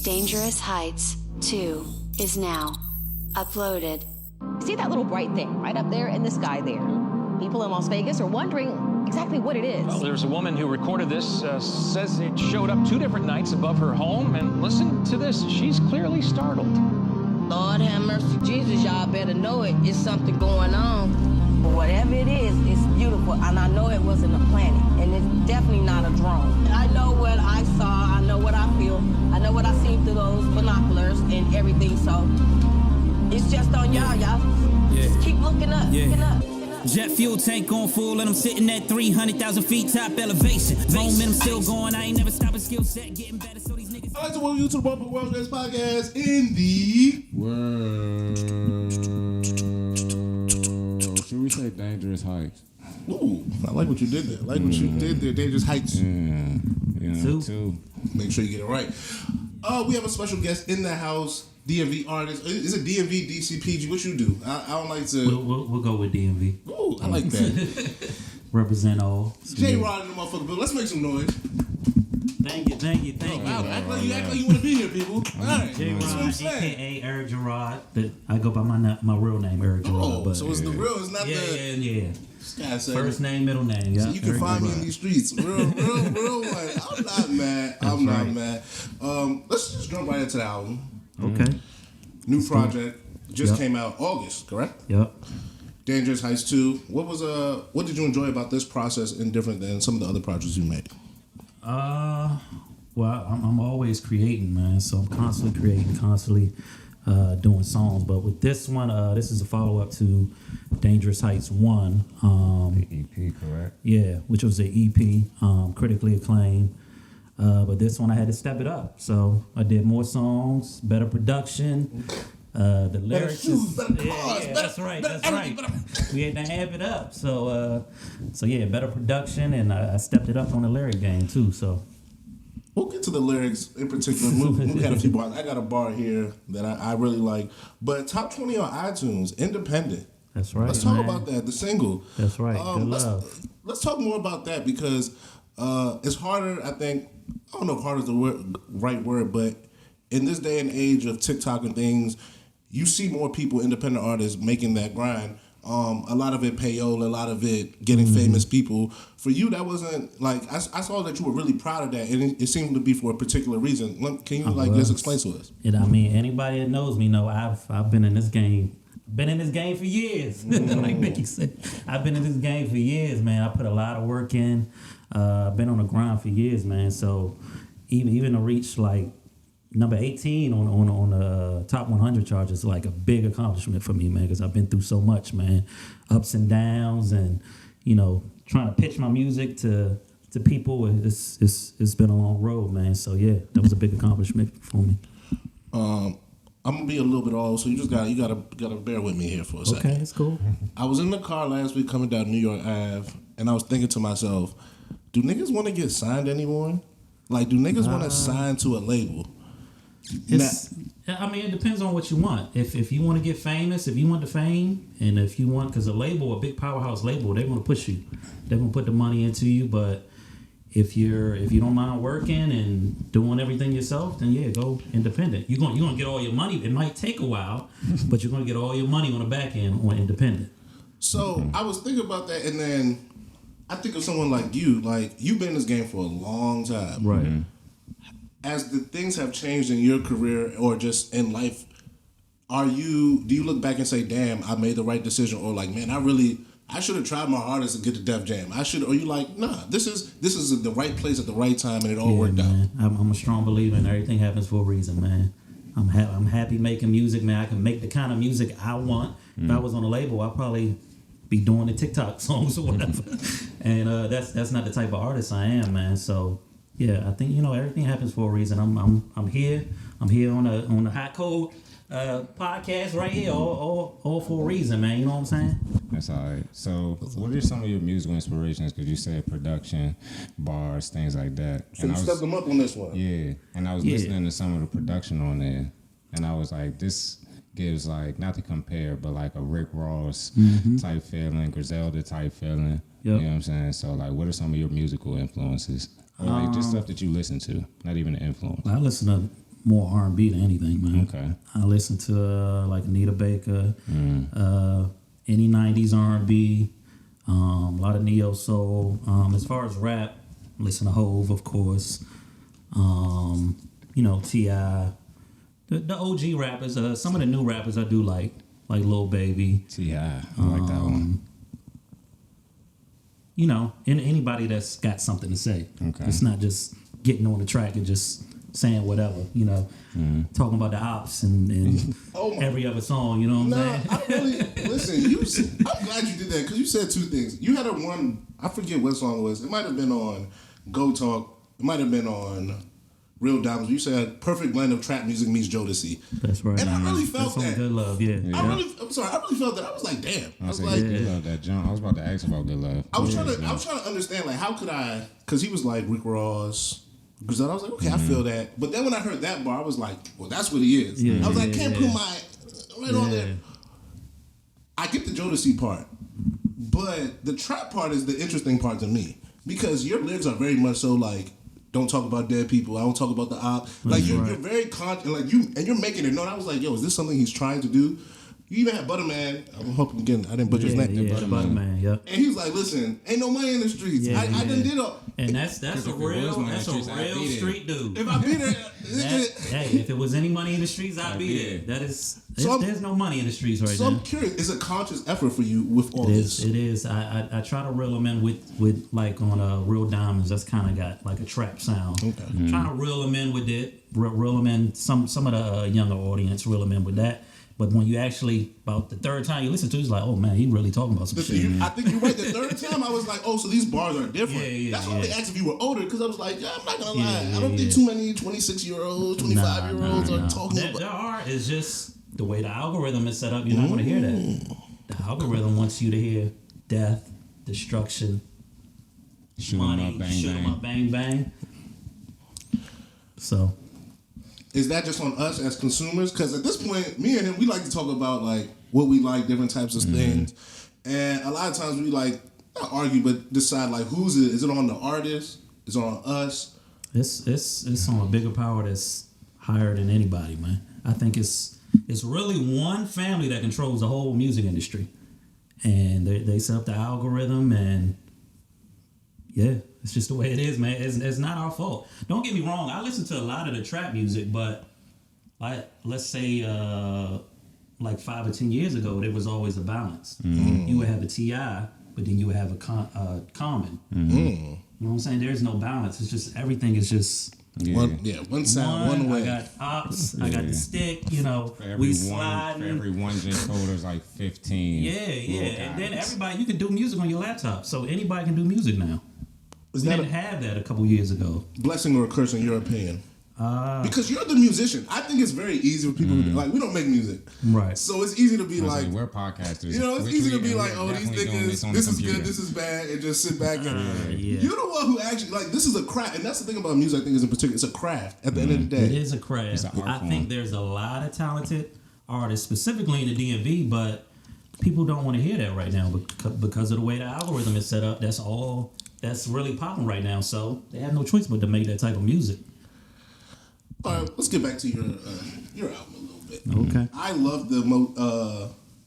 Dangerous Heights 2 is now uploaded. See that little bright thing right up there in the sky there? People in Las Vegas are wondering exactly what it is. Well, there's a woman who recorded this, says it showed up 2 different nights above her home, and listen to this, she's clearly startled. Lord have mercy, Jesus, y'all better know it. It's something going on. But whatever it is, it's beautiful, and I know it wasn't a planet, and it's definitely not a drone. I know what I saw, I know what I feel, I know what I seen through those binoculars and everything, so it's just on y'all. Just keep looking up, looking up. Jet fuel tank on full and I'm sitting at 300,000 feet top elevation. Momentum still going, I ain't never stopping, skill set getting better, so these niggas. I'd like to welcome you to the World's Greatest Podcast in the world. Should we say Dangerous Heights? Ooh, I like what you did there. I like what you did there, Dangerous Heights. Yeah, two. Make sure you get it right. We have a special guest in the house. DMV artist. Is it DMV, DCPG? What you do? I don't like to... We'll go with DMV. Ooh, I like that. Represent all. Jerrod in the motherfucker, but let's make some noise. Thank you. Wow, act like you want to be here, people. All right. Jerrod, a.k.a. Erik Jerrod, but I go by my real name, Erik Jerrod. Oh, so it's the real, it's not Yeah. First name, middle name. So you can Erik find Jerrod. me in these streets. Real one. I'm not mad. I'm not mad. Let's just jump right into the album. Okay. New project just came out August, correct? Yep. Dangerous Heights 2. What did you enjoy about this process and different than some of the other projects you made? Well, I'm always creating, man. So I'm constantly creating, constantly doing songs. But with this one, this is a follow-up to Dangerous Heights 1. The EP, correct? Yeah, which was the EP, critically acclaimed. But this one I had to step it up. So I did more songs, better production. The lyrics better cars, that's right. We had to amp it up. So better production, and I stepped it up on the lyric game too. So we'll get to the lyrics in particular. We had a few bars. I got a bar here that I really like. But top 20 on iTunes, independent. That's right. Let's talk about that. The single. That's right. Good love. Let's talk more about that because it's harder, I think. I don't know if hard is the right word, but in this day and age of TikTok and things, you see more people, independent artists, making that grind. A lot of it payola, a lot of it getting famous people. For you, that wasn't like I saw that you were really proud of that, and it seemed to be for a particular reason. Can you just explain to us? And I mean, anybody that knows me know I've been in this game. Been in this game for years. Like Mickey said, I've been in this game for years, man. I put a lot of work in. I've been on the grind for years, man. So even to reach like number 18 on the top 100 chart is like a big accomplishment for me, man. Because I've been through so much, man, ups and downs, and trying to pitch my music to people. It's been a long road, man. So yeah, that was a big accomplishment for me. I'm gonna be a little bit old, so you gotta bear with me here for a second. Okay, that's cool. I was in the car last week coming down New York Ave, and I was thinking to myself, do niggas want to get signed anymore? Like, do niggas want to sign to a label? I mean, it depends on what you want. If you want to get famous, if you want the fame, and if you want, because a big powerhouse label, they're gonna push you. They're gonna put the money into you, but if you don't mind working and doing everything yourself, then yeah, go independent. You're gonna get all your money. It might take a while, but you're gonna get all your money on the back end on independent. So I was thinking about that, and then I think of someone like you. Like, you've been in this game for a long time, right? As the things have changed in your career or just in life, do you look back and say, "Damn, I made the right decision," or like, "Man, I should have tried my hardest to get to Def Jam. Or you like, nah, this is the right place at the right time, and it all worked out. I'm a strong believer in everything happens for a reason, man. I'm happy making music, man. I can make the kind of music I want. If I was on a label, I'd probably be doing the TikTok songs or whatever. And that's not the type of artist I am, man. So yeah, I think everything happens for a reason. I'm here. I'm here on the Hot Code podcast right here, all for a reason, man. You know what I'm saying? That's all right. So, what are some of your musical inspirations? Because you said production, bars, things like that. So you stepped them up on this one. Yeah, and I was listening to some of the production on there, and I was like, this gives like, not to compare, but like a Rick Ross type feeling, Griselda type feeling. Yep. You know what I'm saying? So, like, what are some of your musical influences? Or like just stuff that you listen to, not even the influence. I listen to more R&B than anything, man. Okay. I listen to like Anita Baker, any 90s R&B, a lot of neo soul. As far as rap, I listen to Hove, of course. You know, T.I. The OG rappers. Some of the new rappers I do like Lil Baby. T.I. I like that one. You know, anybody that's got something to say. Okay. It's not just getting on the track and just saying whatever, you know, talking about the ops and every other song, you know what I'm saying? I really, listen, I'm glad you did that because you said two things. You had a one, I forget what song it was. It might have been on Go Talk. It might have been on Real Diamonds. You said perfect blend of trap music meets Jodeci. That's right. And I really felt that's that. Good Love, yeah. I really felt that. I was like, damn. I was like, Good Love, that John. I was about to ask about Good Love. I was trying to understand, like, how could I, because he was like Rick Ross, Griselda. I was like, okay, I feel that. But then when I heard that bar, I was like, well, that's what he is. I was like, can't put my right on there. I get the Jodeci part, but the trap part is the interesting part to me because your lyrics are very much so like, don't talk about dead people. I don't talk about the op. Like you're very conscious, like you're making it known. I was like, yo, is this something he's trying to do? You even had Butterman. I'm hoping again I didn't butcher his name. Butterman, yeah. And he was like, listen, ain't no money in the streets. I done did all. And that's a real street dude. If I be there, hey, if it was any money in the streets, I'd be there. That is, there's no money in the streets right now. So I'm curious, it's a conscious effort for you with all this. It is. I try to reel them in with like on Real Diamonds. That's kind of got like a trap sound. Okay. Trying to reel them in with it. Reel them in. Some of the younger audience reel them in with that. But when you actually, about the third time you listen to it, it's like, oh man, he really talking about some shit. I think you're right. The third time I was like, oh, so these bars are different. That's why they asked if you were older, because I was like, I'm not going to lie. I don't think too many 26-year-olds, 25-year-olds are talking about. There are. It's just the way the algorithm is set up, you're not going to hear that. The algorithm wants you to hear death, destruction, money, shoot 'em up, bang, bang. So... Is that just on us as consumers? Because at this point, me and him, we like to talk about like what we like, different types of things, and a lot of times we like not argue, but decide like who's it? Is it on the artist? Is it on us? It's on a bigger power that's higher than anybody, man. I think it's really one family that controls the whole music industry, and they set up the algorithm, and yeah. It's just the way it is, man. It's not our fault. Don't get me wrong. I listen to a lot of the trap music, but let's say like 5 or 10 years ago, there was always a balance. You would have a T.I., but then you would have a Common. You know what I'm saying? There's no balance. It's just everything is just one sound, one way. I got ops. I got the stick. You know, we slide. For every one J code, there's like 15. Yeah. And then everybody, you can do music on your laptop, so anybody can do music now. We didn't have that a couple years ago. Blessing or a curse in your opinion? Because you're the musician. I think it's very easy for people to, like, we don't make music. Right. So it's easy to be like, we're podcasters. You know, it's easy to be like, oh, these niggas, this is good, this is bad, and just sit back and you're the one who actually, like, this is a craft. And that's the thing about music, I think, is in particular, it's a craft at the end of the day. It is a craft. I think there's a lot of talented artists, specifically in the DMV, but people don't want to hear that right now because of the way the algorithm is set up. That's really popping right now, so they have no choice but to make that type of music. All right, let's get back to your album a little bit. Okay. I love the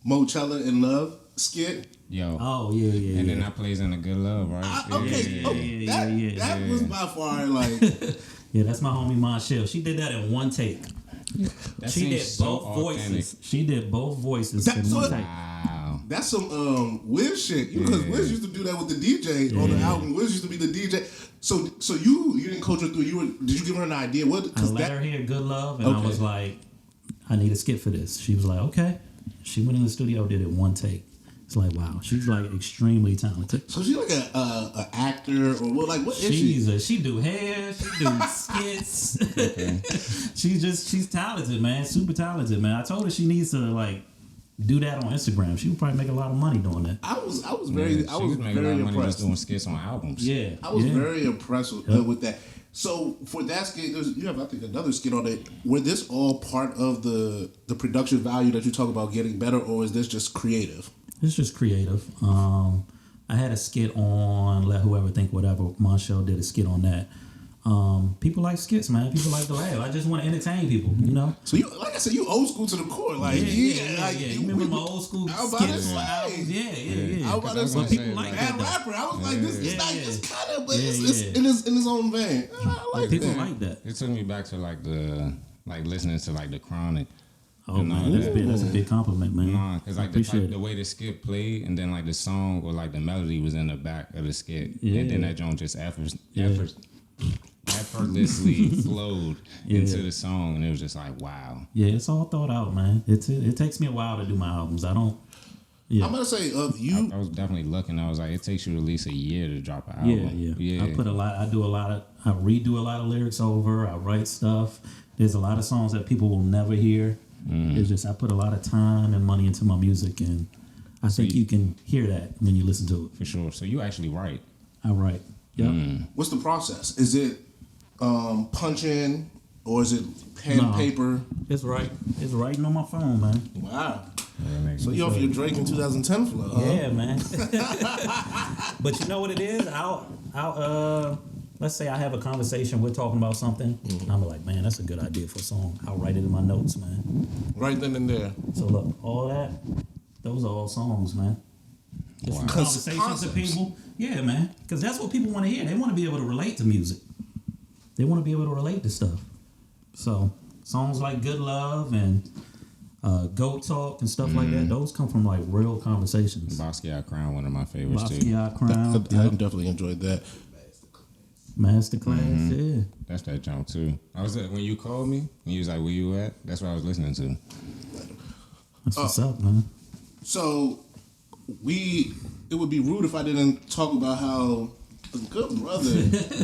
Mochella in Love skit. Yo. Oh, yeah. And then that plays in a Good Love, right? That was by far like... Yeah, that's my homie Monshell. She did that in one take. She did both voices. She did both voices in one take. Wow. That's some Wiz shit. Because Wiz used to do that with the DJ on the album. Wiz used to be the DJ. So you didn't coach her through. Did you give her an idea? I let her hear Good Love, and I was like, I need a skit for this. She was like, okay. She went in the studio, did it one take. It's like, wow, she's like extremely talented. So she's like an actor, or what is she? She do hair, she do skits. Okay. She's talented, man, super talented, man. I told her she needs to like do that on Instagram. She would probably make a lot of money doing that. I was very impressed doing skits on albums. Yeah, I was very impressed with that. So for that skit, you have I think another skit on it. Were this all part of the production value that you talk about getting better, or is this just creative? It's just creative. I had a skit on Let Whoever Think Whatever. Monshell did a skit on that. People like skits, man. People like to laugh. I just want to entertain people, you know. So you, like I said, you old school to the core. Like Yeah. You remember my old school skits? Yeah. Yeah. I was about to say, But people like bad that. rapper. I was like, this is not, it's kind of, but it's Yeah. in his own vein. I like People that. like that. It took me back to like listening to like the Chronic. Oh man, that's a big compliment, man. Nah, because like appreciate the way the skit played, and then like the song or like the melody was in the back of the skit, Yeah. and then that joint just effortlessly flowed into the song, and it was just like, wow. Yeah, it's all thought out, man. It takes me a while to do my albums. I don't. Yeah. I'm gonna say, I was definitely looking. I was like, it takes you at least a year to drop an album. Yeah. I redo a lot of lyrics over. I write stuff. There's a lot of songs that people will never hear. It's just I put a lot of time and money into my music, and I think you can hear that when you listen to it. For sure. So you actually write. I write. Yep. what's the process? Is it punch in or is it pen No. paper? It's writing on my phone, man. Wow. So you off your Drake in 2010 flow, huh? Yeah, man. But you know what it is? I'll let's say I have a conversation, we're talking about something, and I'm like, man, that's a good idea for a song. I'll write it in my notes, man. Right then and there. So look, all that, those are all songs, man. Just some conversations with people. Yeah, man. Because that's what people want to hear. They want to be able to relate to music. They want to be able to relate to stuff. So songs like Good Love and Go Talk and stuff like that, those come from like real conversations. Basquiat Crown, one of my favorites too. Basquiat Crown. I definitely enjoyed that. Masterclass, yeah. That's that jump too. I was when you called me, and you was like, "Where you at?" That's what I was listening to. That's what's up, man. So it would be rude if I didn't talk about how a good brother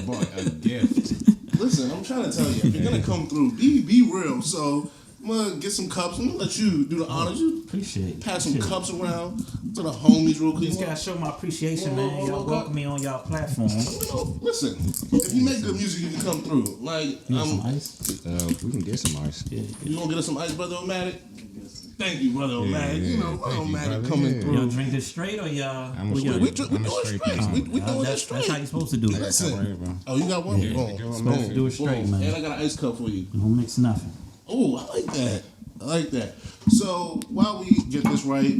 Bought a gift. Listen, I'm trying to tell you, if you're gonna come through, be real. So I'm gonna get some cups. I'm gonna let you do the honors. You Appreciate it. pass some cups around to the homies real quick. You just gotta show my appreciation, man. Y'all welcome me on y'all platform. Listen, if you make good music, you can come through. Like, Some ice? We can get some ice. Yeah. You gonna get us some ice, brother Omatic? Thank you, brother Omatic. You know, brother Thank you, Omatic brother. coming Yeah. through. Y'all drink this straight or y'all? I'm a what straight. y'all- We doing I'm a it straight straight. person. We doing it That's straight. how you supposed to do it. Listen. All right, bro. Oh, you got one? Yeah. Boom. Boom. Do it straight, man. And I got an ice cup for you. Don't mix nothing. Oh, I like that. I like that. So while we get this right,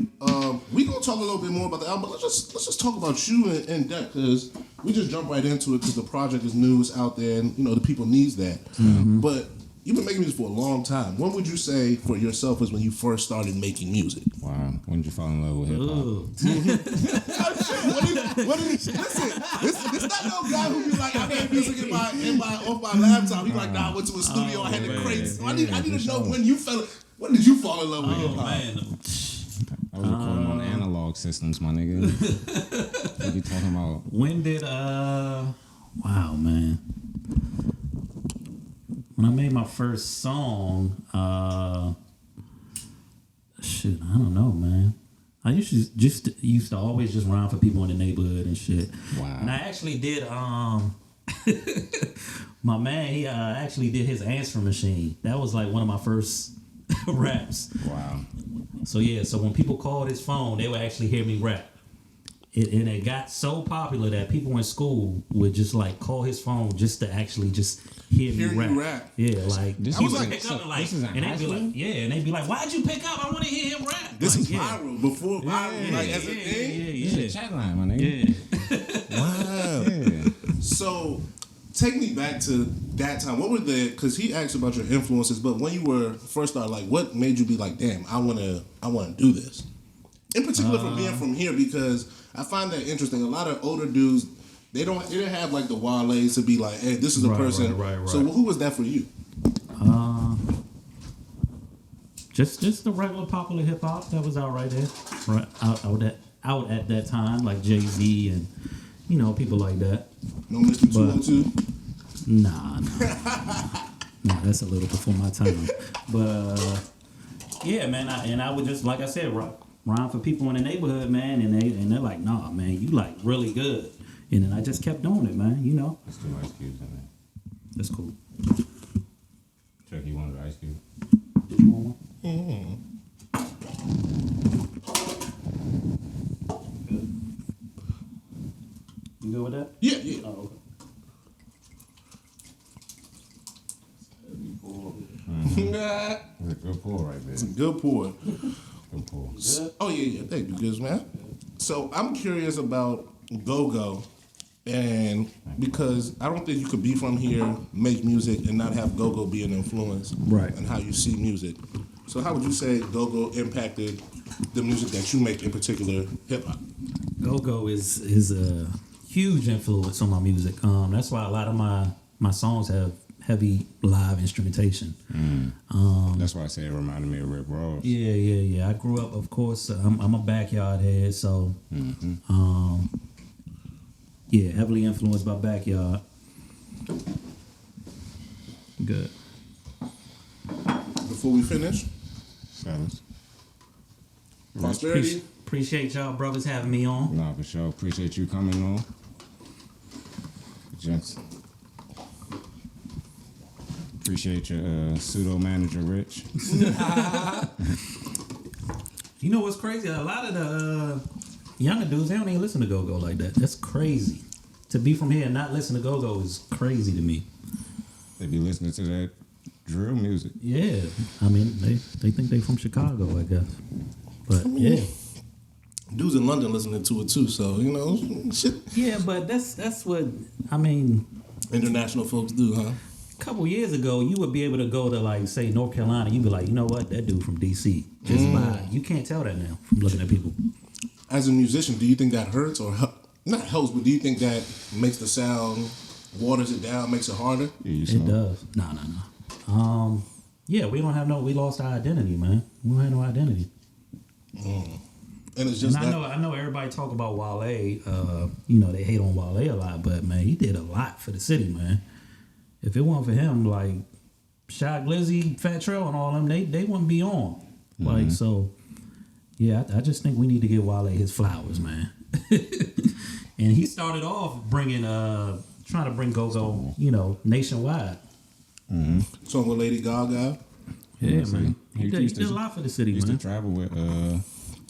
we gonna talk a little bit more about the album. But let's just talk about you in depth, because we just jump right into it because the project is new, it's out there, and the people needs that. But you've been making music for a long time. When would you say for yourself was when you first started making music? Wow. When did you fall in love with hip hop? Listen, this not no guy who be like, I made music off my laptop. He like, nah, I went to a studio, I had the crates. So I need to know when did you fall in love with hip hop? Man, I was recording on analog systems, my nigga. What you talking about? when did wow, man. When I made my first song, shit, I don't know, man. I used to always just rhyme for people in the neighborhood and shit. Wow. And I actually did my man, he actually did his answering machine. That was like one of my first raps. Wow. So yeah, so when people called his phone, they would actually hear me rap. And it got so popular that people in school would just like call his phone just to actually just hear me rap. Yeah, like This he was would like- pick up and like, this is in and high they'd be school? like, yeah, and they'd be like, why'd you pick up? I want to hear him rap. This like, is viral before viral, like as a thing. This is a chat line, my nigga. Yeah. Wow. Yeah. So, take me back to that time. What were because he asked about your influences, but when you were first started, like, what made you be like, damn, I wanna do this? In particular, from being from here, because I find that interesting. A lot of older dudes, they didn't have like the Wale's to be like, hey, this is a person. Right. So who was that for you? Just the regular popular hip hop that was out right there, right out at that time, like Jay-Z and people like that. No Mr. 202? Nah, that's a little before my time. But yeah, man, I would just, like I said, rhyme for people in the neighborhood, man, and they're like, nah, man, you like really good, and then I just kept doing it, man. There's 2 ice cubes in there. That's cool. Chuck, you wanted an ice cube? Did you want one? You good with that? Yeah. Oh, okay. It's a good pull right there. It's a good pour. Good pull. Oh yeah. Thank you, good man. So I'm curious about Gogo, and because I don't think you could be from here, make music, and not have Gogo be an influence, Right. and how you see music. So how would you say Gogo impacted the music that you make, in particular hip hop? Gogo is a huge influence on my music. That's why a lot of my songs have heavy live instrumentation. That's why I say it reminded me of Rick Ross. Yeah. I grew up, of course. I'm a backyard head, so heavily influenced by Backyard. Good. Before we finish, Fellas. prosperity. Appreciate y'all brothers having me on. Nah, for sure. Appreciate you coming on. Just appreciate your pseudo manager, Rich. You know what's crazy? A lot of the younger dudes, they don't even listen to Go-Go like that. That's crazy. To be from here and not listen to Go-Go is crazy to me. They be listening to that drill music. Yeah. I mean, they think they from Chicago, I guess. But yeah. Dudes in London listening to it too, so you know, shit. Yeah, but that's what I mean. International folks do, huh? A couple years ago, you would be able to go to like say North Carolina. You'd be like, you know what, that dude from DC. Just by you can't tell that now from looking at people. As a musician, do you think that hurts or not helps? But do you think that makes the sound, waters it down, makes it harder? It does. No. Yeah, we lost our identity, man. We don't have no identity. And it's just I know everybody talk about Wale. You know, they hate on Wale a lot, but man, he did a lot for the city, man. If it weren't for him, like Shy Glizzy, Fat Trail, and all them, they wouldn't be on. Like so, yeah. I just think we need to give Wale his flowers, man. And he started off trying to bring Go-Go, you know, nationwide. Song with Lady Gaga. Yeah, man. He did a lot for the city, used man. to travel with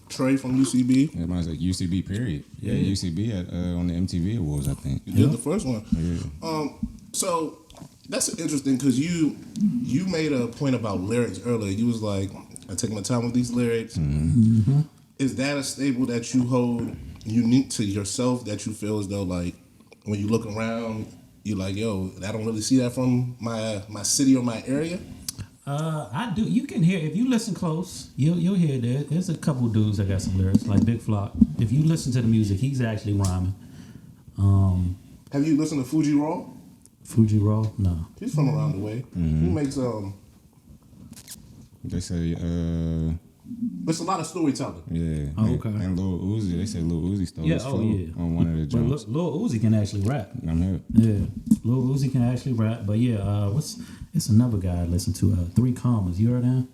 Trey from UCB. it was like UCB period. Yeah, UCB at on the MTV Awards, I think. You did the first one. Yeah. So that's interesting because you made a point about lyrics earlier. You was like, I take my time with these lyrics. Is that a staple that you hold unique to yourself that you feel as though like when you look around, you're like, yo, I don't really see that from my city or my area? I do. You can hear if you listen close. You'll hear that. There's a couple dudes that got some lyrics, like Big Flock. If you listen to the music, he's actually rhyming. Have you listened to Fuji Raw? Fuji Raw? No. He's from around the way. He makes They say It's a lot of storytelling. yeah. Oh, okay. And Lil Uzi, they say Lil Uzi stole his flow on one of the But jumps. Lil Uzi can actually rap. I'm here. Yeah, Lil Uzi can actually rap. But yeah, it's another guy I listen to. 3 Commas. You heard him?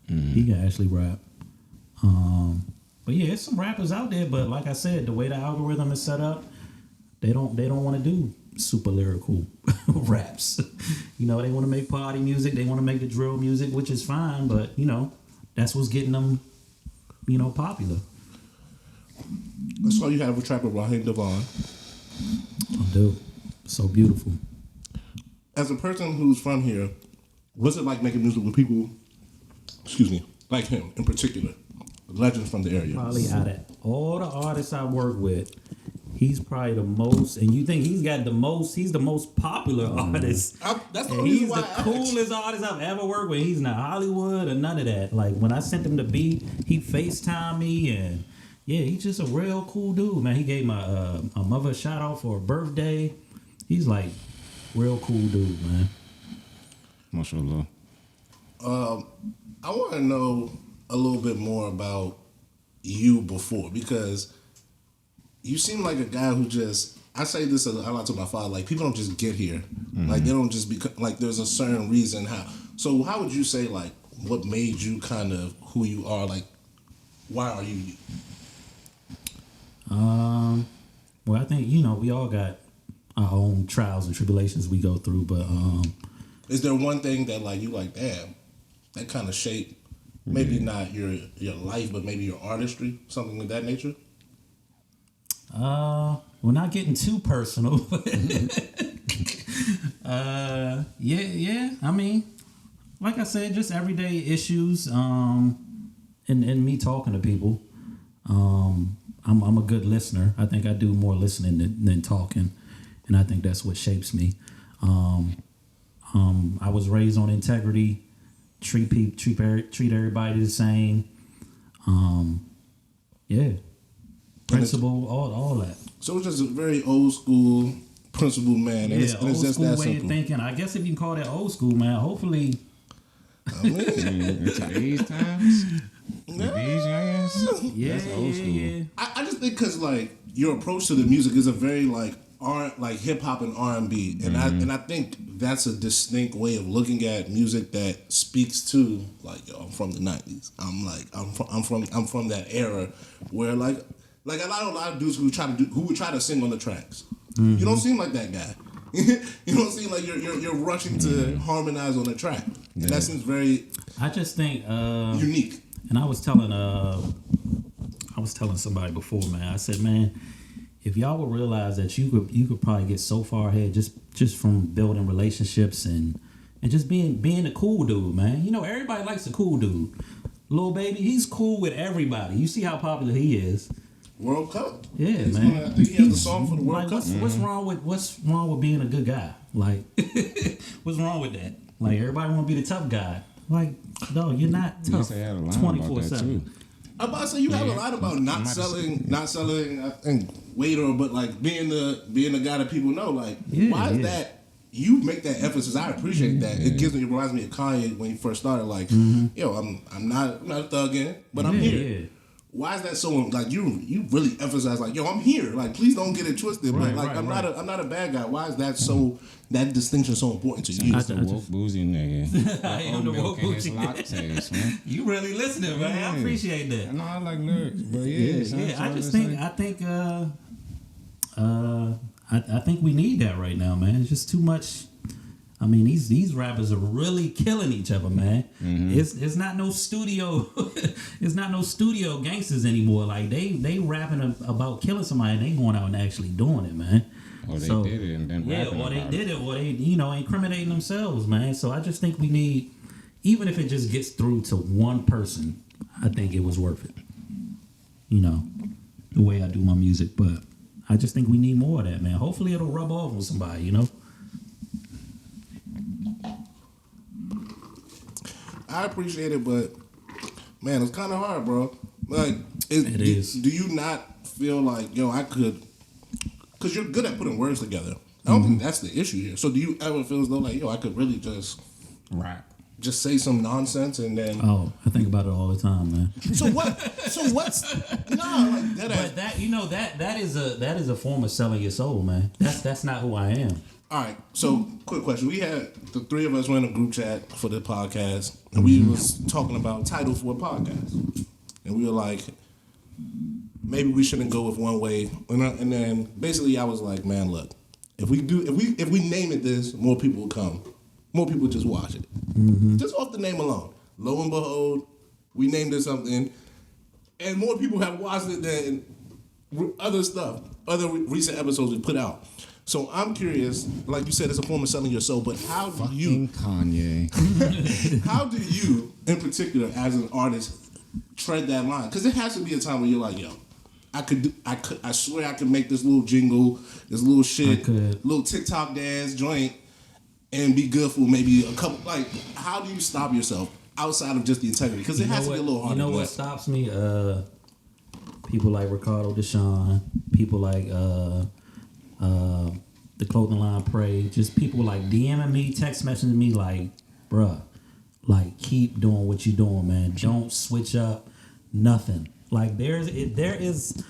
He can actually rap. But yeah, there's some rappers out there. But like I said, the way the algorithm is set up, they don't want to do super lyrical raps. You know, they want to make party music. They want to make the drill music, which is fine. But you know, that's what's getting them, you know, popular. I saw you have a track with Raheem Devon. I do. So beautiful. As a person who's from here, what's it like making music with people, like him in particular, legends from the area? Probably out of all the artists I work with, he's probably the most, and you think he's the most popular artist. That's the And reason he's why the I asked. coolest artist I've ever worked with. He's not Hollywood or none of that. Like when I sent him the beat, he FaceTimed me, and yeah, he's just a real cool dude, man. He gave my mother a shout out for her birthday. He's like real cool dude, man. Mashallah. I want to know a little bit more about you before, because you seem like a guy who just, I say this a lot to my father, like people don't just get here. Like they don't just become, like there's a certain reason how. So how would you say like what made you kind of who you are? Like why are you? Well, I think, you know, we all got our own trials and tribulations we go through, but Is there one thing that like you like, damn, that kind of shaped maybe not your life, but maybe your artistry, something of that nature? we're not getting too personal. Yeah. I mean, like I said, just everyday issues, and me talking to people. I'm a good listener. I think I do more listening than talking, and I think that's what shapes me. I was raised on integrity, treat everybody the same. Principle, all that. So it's just a very old school principle, man. And Yeah, and old just school that way simple. of thinking. I guess if you can call that old school, man. Hopefully, Into these times, with these youngins, yeah, that's old school. yeah. I just think because like your approach to the music is a very like hip hop and R&B, and I think that's a distinct way of looking at music that speaks to like, yo, I'm from the '90s. I'm from that era where like a lot of dudes who would try to sing on the tracks. You don't seem like that guy. You don't seem like you're rushing to harmonize on the track. And that seems very I just think unique. And I was telling somebody before, man. I said, man, if y'all would realize that you could probably get so far ahead just from building relationships and just being a cool dude, man. You know, everybody likes a cool dude. Lil Baby, he's cool with everybody. You see how popular he is. World Cup. Yeah, man. I think he has the song for the World like, Cup. what's wrong with being a good guy? Like, what's wrong with that? Like, everybody want to be the tough guy. Like, no, you're not tough. They had a line about that 24/7. too. I'm about to say you have a lot about not selling. I think weight but like being the guy that people know. Like, why is that? You make that emphasis. I appreciate that. It reminds me of Kanye when he first started. Like, yo, I'm not thugging, but I'm here. Yeah. Why is that so? Like, you really emphasize like, yo, I'm here. Like, please don't get it twisted. Right, but like, right, I'm not a bad guy. Why is that so? That distinction so important to you? He's the woke boozy nigga. I am the woke boozy. Lattes, man. You really listening, man. I appreciate that. No, I like lyrics, but I think we need that right now, man. It's just too much. I mean, these rappers are really killing each other, man. It's not no studio. It's not no studio gangsters anymore. Like they rapping about killing somebody and they going out and actually doing it, man. Or they did it and then rapping or they about did it, or they incriminating themselves, man. So I just think we need, even if it just gets through to one person, I think it was worth it. You know, the way I do my music, but I just think we need more of that, man. Hopefully it'll rub off on somebody, you know. I appreciate it, but man, it's kind of hard, bro. Like, It is. Do you not feel like, yo, I could? Because you're good at putting words together. I don't think that's the issue here. So, do you ever feel as though like, yo, I could really just rap, just say some nonsense and then? Oh, I think about it all the time, man. So what? So what's? No, like that. But that is a form of selling your soul, man. That's not who I am. All right. So, quick question: we had the three of us were in a group chat for the podcast, and we was talking about titles for a podcast, and we were like, maybe we shouldn't go with one way. And then basically, I was like, man, look, if we name it this, more people will come. More people just watch it, just off the name alone. Lo and behold, we named it something, and more people have watched it than other stuff, other recent episodes we put out. So I'm curious, like you said, it's a form of selling your soul, but how do you, Kanye? how do you, in particular, as an artist, tread that line? Because there has to be a time where you're like, yo, I swear I could make this little jingle, this little shit, little TikTok dance joint, and be good for maybe a couple. Like, how do you stop yourself outside of just the integrity? Because it has to be a little harder. You know what stops me? People like Ricardo Deshaun, people like the clothing line Pray, just people like DMing me, text messaging me like, bruh, like keep doing what you're doing, man. Don't switch up nothing. Like there is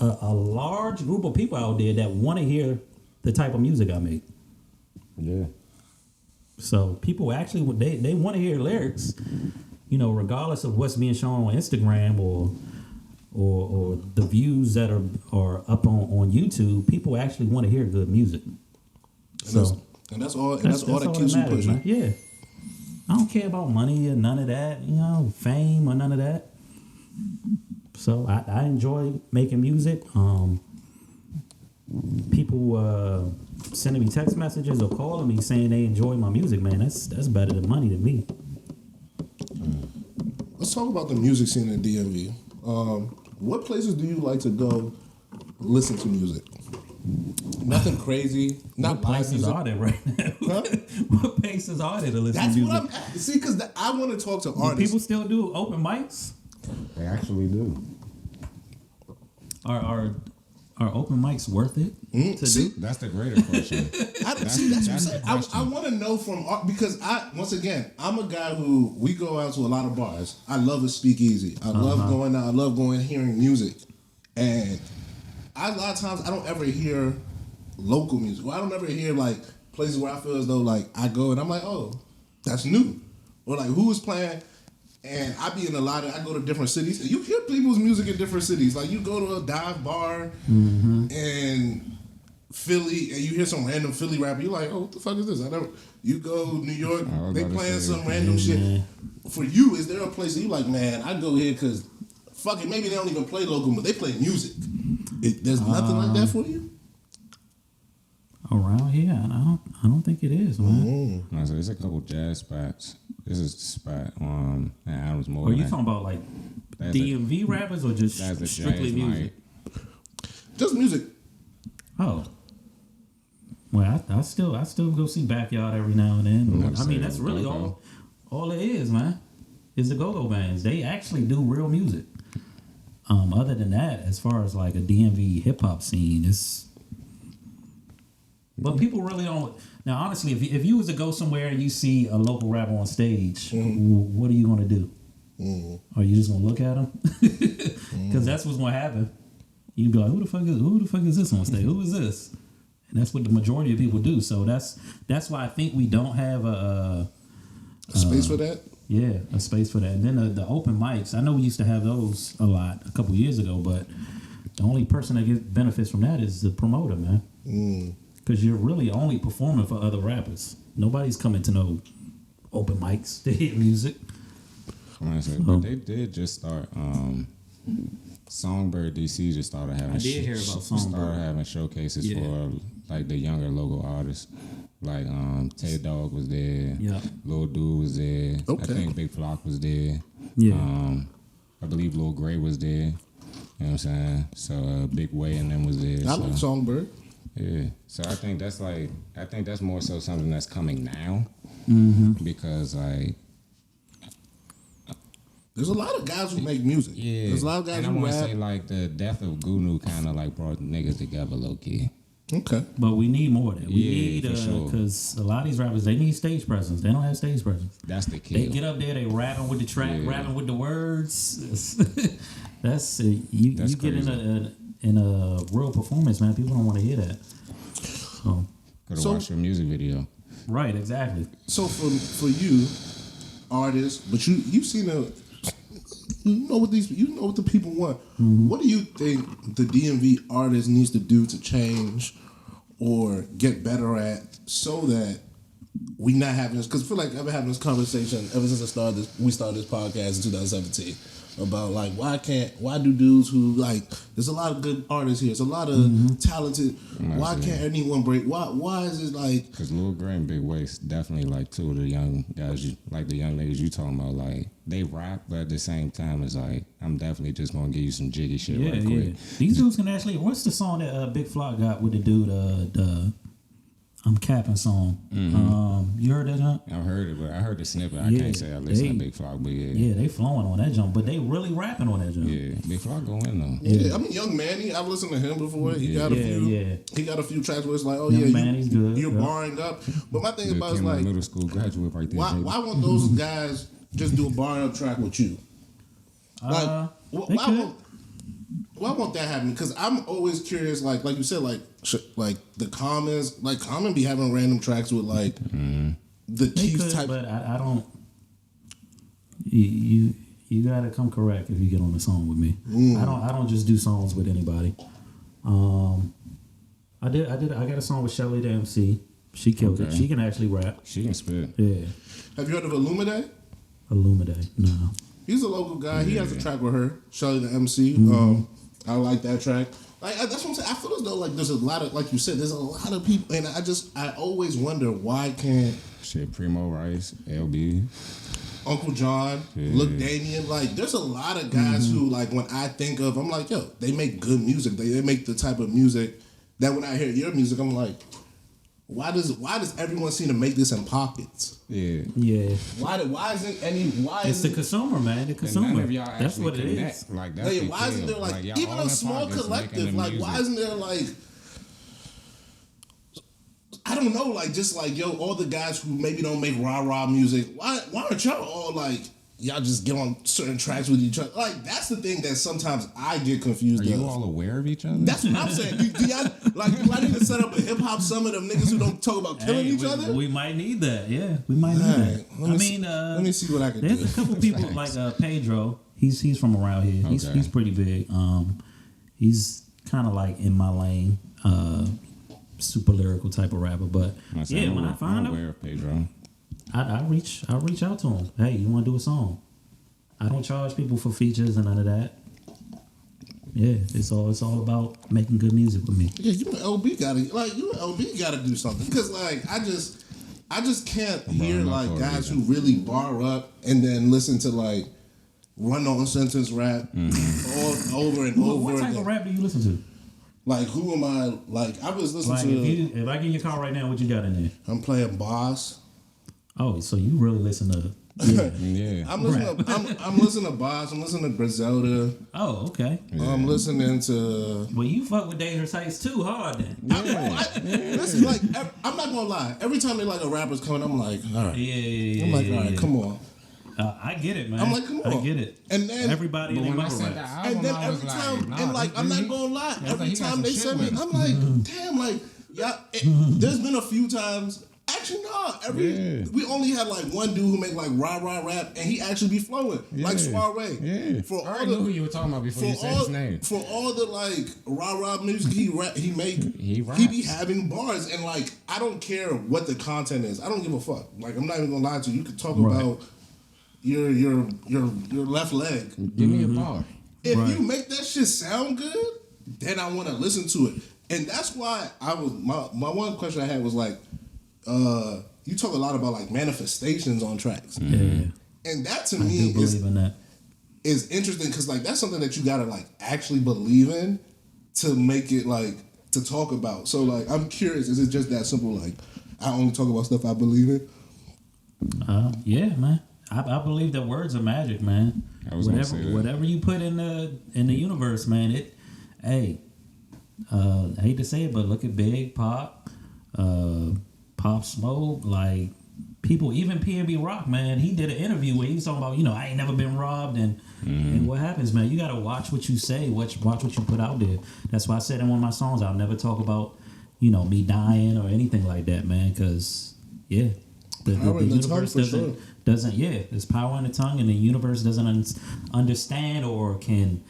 a large group of people out there that want to hear the type of music I make. Yeah. So people actually they want to hear lyrics, you know, regardless of what's being shown on Instagram or the views that are up on YouTube. People actually want to hear good music. And that's all that keeps you pushing. Man. Yeah. I don't care about money or none of that, you know, fame or none of that. So I enjoy making music. People sending me text messages or calling me saying they enjoy my music, man. That's better than money to me. talk about the music scene in DMV. What places do you like to go listen to music? Nothing crazy. Not What places are there right now? Huh? What places are there to listen That's to music? what I'm. See, because I want to talk to Do artists. people still do open mics? They actually do. Are open mics worth it to See, do? That's the greater question. that's what I'm saying. I want to know from because once again, I'm a guy who we go out to a lot of bars. I love a speakeasy. I love going out. I love going hearing music, and a lot of times I don't ever hear local music. Well, I don't ever hear like places where I feel as though like I go and I'm like, oh, that's new, or like who is playing. And I be in I go to different cities, and you hear people's music in different cities. Like you go to a dive bar in Philly, and you hear some random Philly rapper. You're like, oh, what the fuck is this? You go New York, they playing some random shit. For you, is there a place that you like, man, I go here because fuck it, maybe they don't even play local, but they play music. There's nothing like that for you? Around here, I don't think it is, man. No, so there's a couple jazz spots. This is the spot in Adams Morgan. Are you talking about like DMV rappers or just strictly music? Night. Just music. Oh. Well, I still go see Backyard every now and then. I mean, that's really all it is, man. Is the Gogo bands. They actually do real music. Other than that, as far as like a DMV hip hop scene, it's. But people really don't. Now, honestly, if you was to go somewhere and you see a local rapper on stage, what are you going to do? Are you just going to look at him? Because that's what's going to happen. You be like, who the fuck is this on stage? Who is this? And that's what the majority of people do. So that's why I think we don't have a space for that. Yeah, a space for that. And then the open mics. I know we used to have those a lot a couple years ago, but the only person that gets benefits from that is the promoter, man. Because you're really only performing for other rappers. Nobody's coming to no open mics to hear music. But they did just start. Songbird DC just started having. I did hear about Songbird. Started having showcases for like the younger local artists. Like Tay Dog was there. Yeah. Lil Dude was there. Okay. I think Big Flock was there. Yeah. I believe Lil Gray was there. You know what I'm saying? So Big Way and them was there. I like Songbird. Yeah, so I think that's more so something that's coming now, because like there's a lot of guys who make music. Yeah, there's a lot of guys and who I want rap. to say like the death of Gunu kind of like brought niggas together low key. Okay, but we need more of that. We need because a lot of these rappers they need stage presence. They don't have stage presence. That's the key. They get up there, they rapping with the track, rapping with the words. That's you get in a real performance, man. People don't want to hear that. Gotta watch your music video. Right, exactly. So for you, artists, but you've seen you know what the people want. What do you think the DMV artist needs to do to change or get better at so that we not having this? Because I feel like I've been having this conversation ever since we started this podcast in 2017. About like why do dudes who like there's a lot of good artists here, there's a lot of talented. Why can't anyone break? Why is it like? Because Lil Gray and Big Waist definitely like two of the young guys, like the young ladies you talking about. Like they rap, but at the same time, it's like I'm definitely just gonna give you some jiggy shit right quick. These dudes can actually. What's the song that Big Flock got with the dude? The I'm Capping song. You heard that, huh? I've heard it, but I heard the snippet. I can't say I listen to Big Flock, but yeah, they flowing on that jump, but they really rapping on that jump. Yeah, Big Flock go in though. Yeah, I mean, Young Manny, I've listened to him before. He got a few. He got a few tracks where it's like, oh Young Manny's good. You're barring up. But my thing about is like middle school graduate right there. Why won't those guys just do a barring up track with you? Like, why won't that happen? Because I'm always curious, like you said, like the Commons, like Common be having random tracks with like the Chiefs type. But I don't. You gotta come correct if you get on a song with me. I don't just do songs with anybody. I got a song with Shelly the MC. She killed it. She can actually rap. She can spit. Yeah. Have you heard of Illumide? Illumide, no. He's a local guy. He has a track with her, Shelly the MC. I like that track. Like that's what I'm saying. I feel as though like there's a lot of, like you said, there's a lot of people, and I always wonder why can't shit Primo Rice, LB. Uncle John, Look Damien. Like, there's a lot of guys who, like, when I think of, I'm like, yo, they make good music. They make the type of music that when I hear your music, I'm like, why does everyone seem to make this in pockets? Yeah. Why isn't any? It's the consumer, man. The consumer. That's what it is. Like, that's why isn't there like even a small collective? Like, why isn't there like? I don't know, like, just like, yo, all the guys who maybe don't make rah-rah music, why aren't y'all all like, y'all just get on certain tracks with each other? Like, that's the thing that sometimes I get confused Are you all aware of each other? That's what I'm saying. Do y'all, like, do I need to set up a hip-hop summit of niggas who don't talk about killing each other? We might need that, yeah. We might need that. Let me see what I can do. There's a couple people like Pedro. He's from around here. Okay. He's pretty big. He's kind of like in my lane. Super lyrical type of rapper, but when I find him, Pedro, I reach out to him. Hey, you want to do a song? I don't charge people for features and none of that. Yeah, it's all about making good music with me. Yeah, you and LB gotta do something, because like I just can't hear like guys who really bar up and then listen to like run on sentence rap all over and over. What type of rap do you listen to? Like, who am I? Like, I was listening to. If I get in your car right now, what you got in there? I'm playing Boss. Oh, so you really listen to? Yeah. I'm listening to Boss. I'm listening to Griselda. Oh, okay. Yeah. I'm listening to. Well, you fuck with Dangerous Heights too hard then. Listen, like, I'm not gonna lie. Every time they like a rapper's coming, I'm like, all right. Yeah. I'm like, all right, come on. I get it, man. I'm like, come on. I get it. And then everybody in their mouth raps. And then every time, and like, I'm not gonna lie. Every time they send me, I'm like, damn, like, yeah. There's been a few times. Actually, no. We only had like one dude who make like rah rap, and he actually be flowing like Soiree. Yeah. For I all already knew who you were talking about before you said his name. For all the like rah music he be having bars, and like I don't care what the content is. I don't give a fuck. Like, I'm not even gonna lie to you. You could talk about your left leg. Give me a bar. If you make that shit sound good, then I want to listen to it. And that's why I was my one question I had was like, you talk a lot about like manifestations on tracks. Yeah. And that to me is interesting, because like that's something that you gotta like actually believe in to make it like to talk about. So like I'm curious, is it just that simple? Like I only talk about stuff I believe in? Yeah, man. I believe that words are magic, man. Whatever you put in the universe, man. I hate to say it, but look at Big Pop, Pop Smoke, like people, even PNB Rock, man. He did an interview where he was talking about, I ain't never been robbed, and what happens, man. You gotta watch what you say, watch what you put out there. That's why I said in one of my songs, I'll never talk about, me dying or anything like that, man. Because the universe doesn't there's power in the tongue, and the universe doesn't understand or can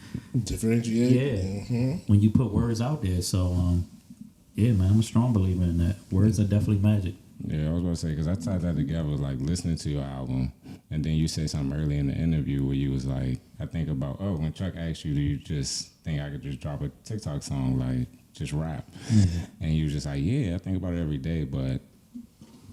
differentiate when you put words out there. So man, I'm a strong believer in that. Words are definitely magic. Yeah, I was going to say, because I tied that together with like listening to your album, and then you said something early in the interview where you was like, I think about, when Chuck asked you, do you just think I could just drop a TikTok song, like just rap? And you was just like, yeah, I think about it every day, but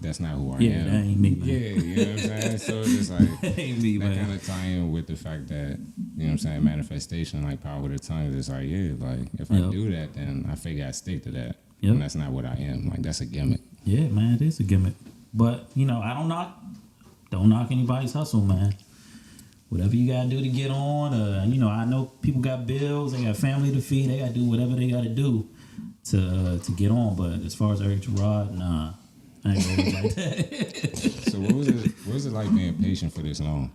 that's not who I am. Yeah, that ain't me, man. Yeah, you know what I'm saying? So it's just like, that ain't me, that man. kind of tie in with the fact that, you know what I'm saying, manifestation, like power with the tongue, it's like, like if I do that, then I figure I stick to that. And that's not what I am. Like, that's a gimmick. Yeah, man, it is a gimmick. But, I don't knock anybody's hustle, man. Whatever you gotta do to get on, I know people got bills, they got family to feed, they gotta do whatever they gotta do to get on. But as far as Erik Jerrod, nah, I ain't always like that. So what was it like being patient for this long?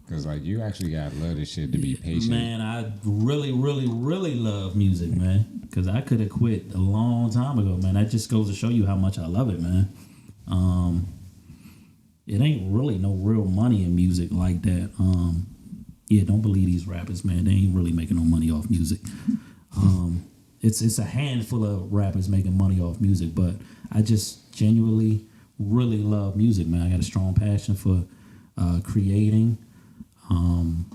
Because, like, you actually got to love this shit to be patient. Man, I really, really, really love music, man. Because I could have quit a long time ago, man. That just goes to show you how much I love it, man. It ain't really no real money in music like that. Don't believe these rappers, man. They ain't really making no money off music. It's a handful of rappers making money off music, but I just genuinely really love music, man. I got a strong passion for creating. And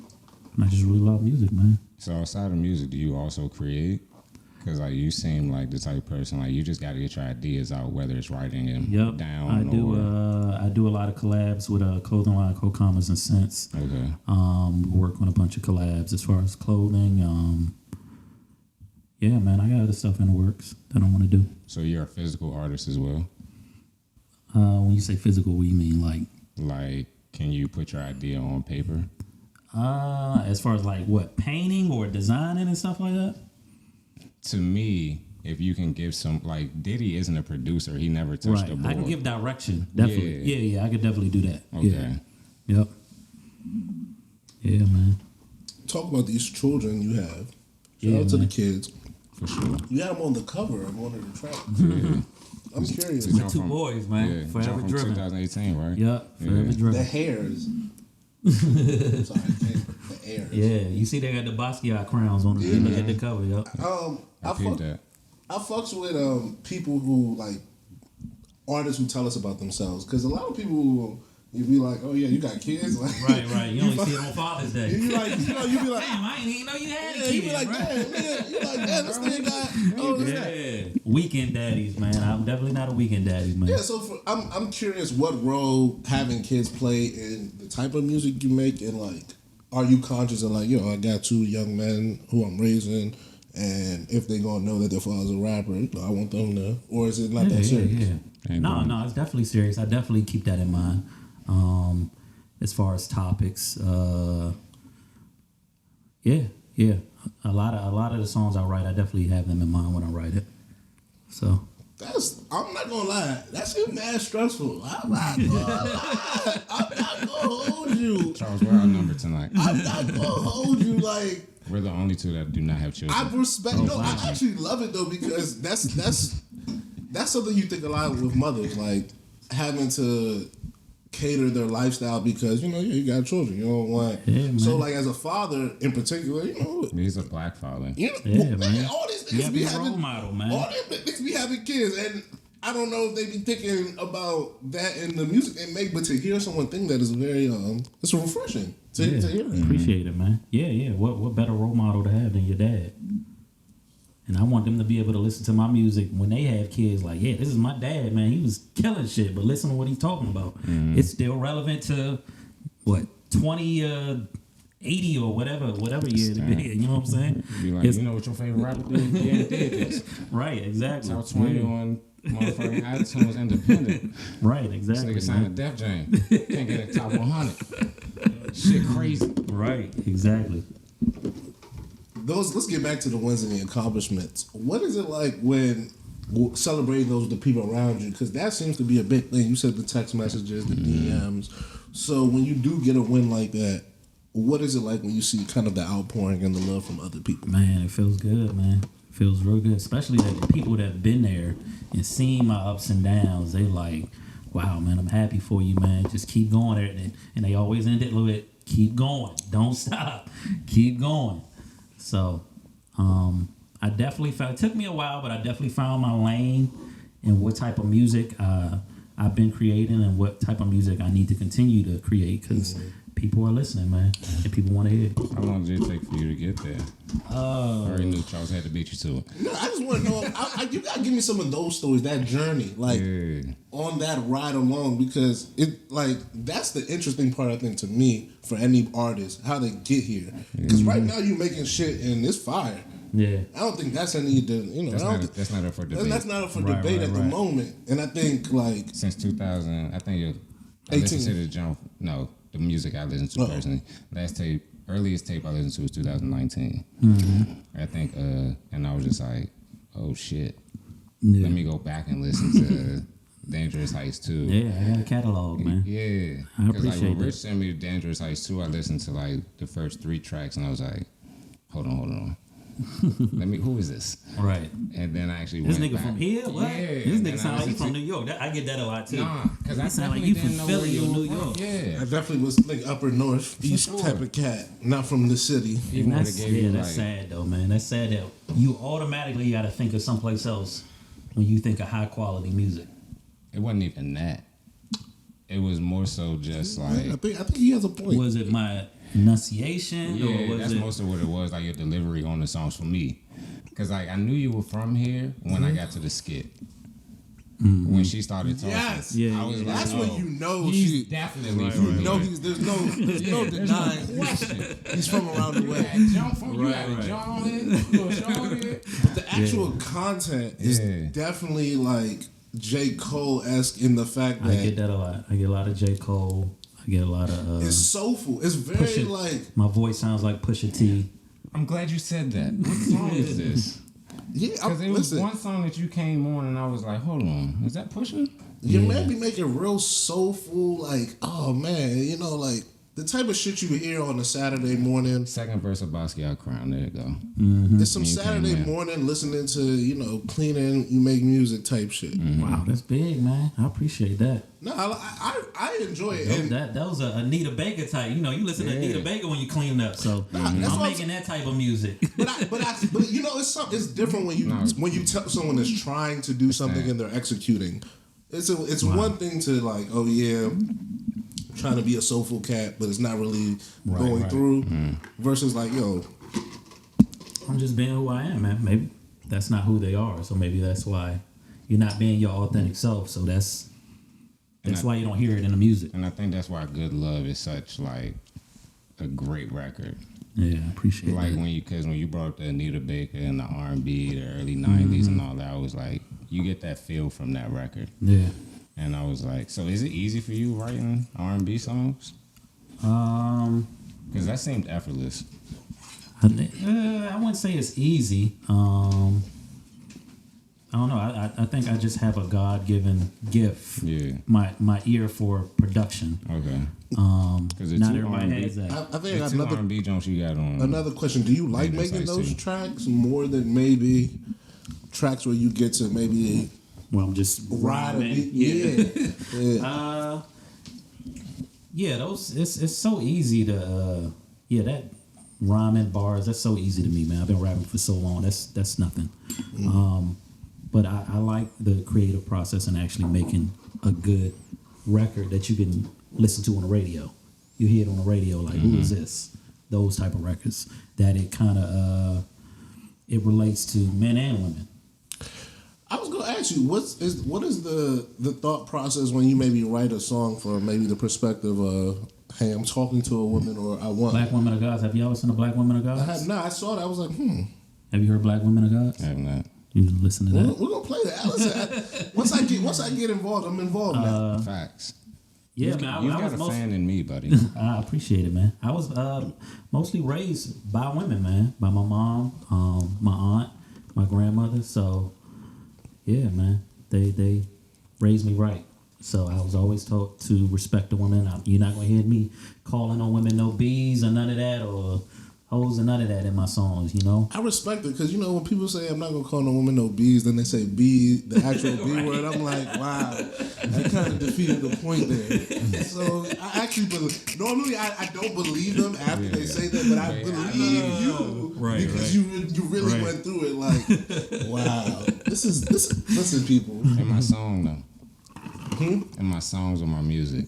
I just really love music, man. So outside of music, do you also create? Because like you seem like the type of person like you just got to get your ideas out, whether it's writing them down. I do a lot of collabs with clothing line Co-Commerce and Scents. Okay. Work on a bunch of collabs as far as clothing. Yeah, man, I got other stuff in the works that I want to do. So you're a physical artist as well? When you say physical, what do you mean? Like, can you put your idea on paper? As far as like what, painting or designing and stuff like that? To me, if you can give some, like Diddy isn't a producer. He never touched the board. I can give direction. Definitely. Yeah, I could definitely do that. Okay. Yeah. Yep. Yeah, man. Talk about these children you have. Shout out to the kids. For sure. You had them on the cover of one of the tracks. Yeah. I'm curious. My two boys, man. Forever Driven. 2018, right? Yep. Forever Driven. The hairs. I'm sorry, the hairs. Yeah, you see they got the Basquiat crowns on them. Yeah, look at the cover. Yep. I fucks with people who like artists who tell us about themselves, because a lot of people. You be like, oh yeah, you got kids, like right. You only see it on Father's Day. You like, you be like, damn, I didn't even know you had a kid. You be like, damn, man, you like, damn, this nigga got, weekend daddies, man. I'm definitely not a weekend daddy, man. Yeah, so I'm curious what role having kids play in the type of music you make, and like, are you conscious of like, I got two young men who I'm raising, and if they gonna know that their father's a rapper, I want them to, or is it not that serious? No, it's definitely serious. I definitely keep that in mind. As far as topics, a lot of the songs I write, I definitely have them in mind when I write it. So I'm not gonna lie, that's mad stressful. I'm not gonna hold you. Charles, we're outnumbered tonight. I'm not gonna hold you. Like, we're the only two that do not have children. I respect. I actually love it though, because that's something you think a lot with mothers, like having to cater their lifestyle because you got children. You don't want so like as a father in particular, he's a black father. Man, all these niggas be having role model, man. All these niggas be having kids, and I don't know if they be thinking about that in the music they make, but to hear someone think that is very it's refreshing to hear that. Appreciate it, man. Yeah. What better role model to have than your dad? And I want them to be able to listen to my music when they have kids. Like, this is my dad, man. He was killing shit, but listen to what he's talking about. It's still relevant to, 2080 or whatever year it be. You know what I'm saying? Be like, you know what your favorite rapper did? Yeah, he did this. Right, exactly. Top 20 on motherfucking iTunes Independent. Right, exactly. This nigga signed a Def Jam. Can't get a top 100. Shit crazy. Right, exactly. Let's get back to the wins and the accomplishments. What is it like when celebrating those with the people around you? Because that seems to be a big thing. You said the text messages, the DMs. So when you do get a win like that, what is it like when you see kind of the outpouring and the love from other people? Man, it feels good, man. It feels real good. Especially that the people that have been there and seen my ups and downs, they like, wow, man, I'm happy for you, man. Just keep going there. And they always end it with, keep going. Don't stop. Keep going. So, I definitely found, it took me a while, but I definitely found my lane and what type of music I've been creating and what type of music I need to continue to create, because people are listening, man, and people want to hear it. How long did it take for you to get there? I already knew Charles had to beat you to it. No, I just want to know, you got to give me some of those stories, that journey, like on that ride along, because that's the interesting part, I think, to me, for any artist, how they get here. Because right now you making shit and it's fire. Yeah, I don't think that's a need to, that's not up for debate. That's not up for debate at the moment. And I think like since 2000, I think I listened to the music I listened to personally. Earliest tape I listened to was 2019. I think, and I was just like, oh shit. Yeah. Let me go back and listen to Dangerous Heights 2. Yeah, I got a catalog, man. Yeah. I appreciate like when Rich sent me Dangerous Heights 2, I listened to like the first 3 tracks and I was like, hold on. Who is this? Right. And then I actually this went nigga back. From here? What? Yeah. This nigga sound like he from New York. I get that a lot too. Nah, because I sound like definitely you didn't from know Philly where or you New were York. from. Yeah. I definitely was like upper north east type of cat, not from the city. Even that's that's sad though, man. That's sad that you automatically got to think of someplace else when you think of high quality music. It wasn't even that. It was more so just like I think he has a point. Was it my enunciation? Yeah, or was that's it most of what it was. Like your delivery on the songs for me. Cause like I knew you were from here when I got to the skit. When she started talking, Yes. I was like, that's when you know he's definitely from here. No, there's no denying. Question. He's from around the way. You had a John here, you a Sean here. But the actual content is definitely like J. Cole-esque in the fact that I get that a lot. I get a lot of J. Cole. I get a lot of. It's soulful. It's very like. My voice sounds like Pusha T. I'm glad you said that. What song is this? Yeah, because it was one song that you came on and I was like, hold on, is that Pusha? Your man be making real soulful, like, oh man, you know, like the type of shit you hear on a Saturday morning. Second verse of Basquiat Crown, there you go. Mm-hmm. It's some Saturday morning listening to, you know, cleaning, you make music type shit. Mm-hmm. Wow, that's big, man. I appreciate that. No, I enjoy it. And that was a Anita Baker type. You know, you listen to Anita Baker when you clean up. So I'm making that type of music. But you know, it's different when you tell someone that's trying to do something and they're executing. It's one thing to like, oh yeah, trying to be a soulful cat, but it's not really going through. Versus like, yo, I'm just being who I am, man. Maybe that's not who they are, so maybe that's why you're not being your authentic self. So that's why you don't hear it in the music. And I think that's why Good Love is such like a great record. Yeah, I appreciate like that. Because when you brought up the Anita Baker and the R&B, the early 90s and all that, I was like, you get that feel from that record. Yeah. And I was like, so is it easy for you writing R&B songs? Because that seemed effortless. I wouldn't say it's easy. I don't know. I think I just have a God-given gift. Yeah. My ear for production. Okay. Because not everybody has that. I think I got another R&B jumps you got on. Another question: do you like making those tracks more than maybe tracks where you get to maybe? Well, I'm just ride a beat. Yeah. Those. It's so easy to. That rhyming bars. That's so easy to me, man. I've been rapping for so long. That's nothing. But I like the creative process and actually making a good record that you can listen to on the radio. You hear it on the radio, like, who is this? Those type of records that it kind of it relates to men and women. I was gonna ask you, what is the thought process when you maybe write a song from maybe the perspective of, hey, I'm talking to a woman, or I want Black Women of God. Have you ever listened to Black Women of God? I have not. I saw that. I was like, Have you heard Black Women of God? I have not. You listen to that? We're gonna play that. Listen, once I get involved, I'm involved now. Facts. Yeah, man. You got a fan in me, buddy. I appreciate it, man. I was mostly raised by women, man. By my mom, my aunt, my grandmother. So, yeah, man. They raised me right. So I was always taught to respect the women. You're not gonna hear me calling on women no B's or none of that, or hoes and none of that in my songs, you know? I respect it because, you know, when people say I'm not going to call no woman no B's, then they say B, the actual B word, I'm like, wow, that kind of defeated the point there. So I actually believe, normally I don't believe them after they say that, but I believe you because you really went through it like, wow, this is listen, people. In my song, though. In my songs or my music.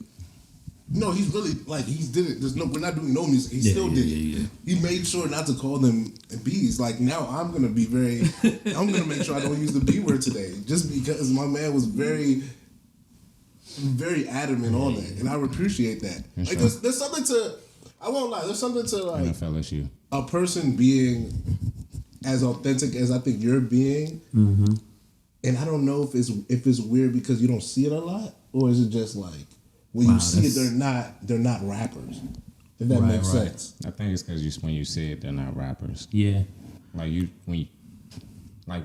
No, he's really like he did it. We're not doing no music. He still did it. Yeah. He made sure not to call them B's. Like now, I'm gonna make sure I don't use the B word today, just because my man was very, very adamant on that, and I appreciate that. Like there's something to. I won't lie. There's something to like FLSU. A person being as authentic as I think you're being, and I don't know if it's weird because you don't see it a lot, or is it just like. When you see it, they're not rappers. If that makes sense. I think it's because when you see it, they're not rappers. Yeah. Like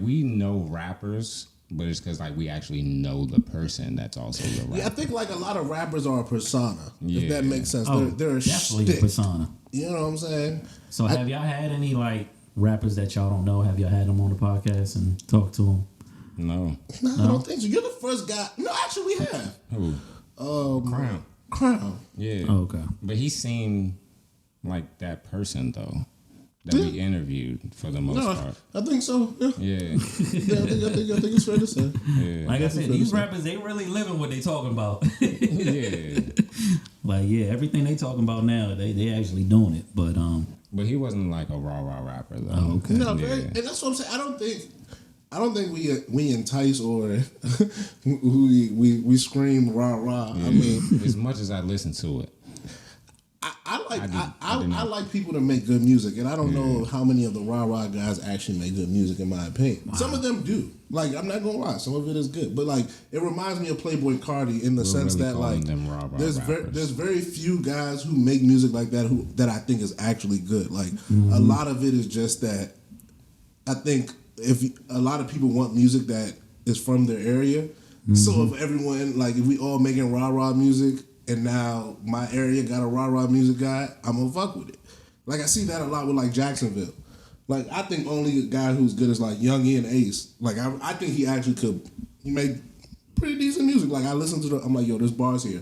we know rappers, but it's because like we actually know the person that's also the rapper. Yeah, I think like a lot of rappers are a persona. If that makes sense. They're a definitely shtick. A persona. You know what I'm saying? So have y'all had any like rappers that y'all don't know? Have y'all had them on the podcast and talked to them? No, I don't think so. You're the first guy. No, actually, we have. Who? Crown. Yeah. Oh, okay. But he seemed like that person though that we interviewed for the most part. I think so. Yeah. Yeah. I think it's fair to say. Yeah. Like I said, these rappers they really living what they talking about. Yeah. Like everything they talking about now, they actually doing it. But But he wasn't like a rah rapper though. Oh, okay. No, and that's what I'm saying. I don't think we entice or we scream rah. Yeah. I mean, as much as I listen to it, I like people to make good music, and I don't know how many of the rah guys actually make good music. In my opinion, some of them do. Like, I'm not gonna lie, some of it is good, but like it reminds me of Playboi Carti in the sense really that like them rah there's very few guys who make music like that that I think is actually good. Like a lot of it is just that I think if a lot of people want music that is from their area, so if everyone like if we all making rah music. And now my area got a rah music guy, I'm gonna fuck with it. Like I see that a lot with like Jacksonville. Like I think only a guy who's good is like Young E and Ace. Like I think he actually he made pretty decent music. Like I listen to I'm like, yo, there's bars here.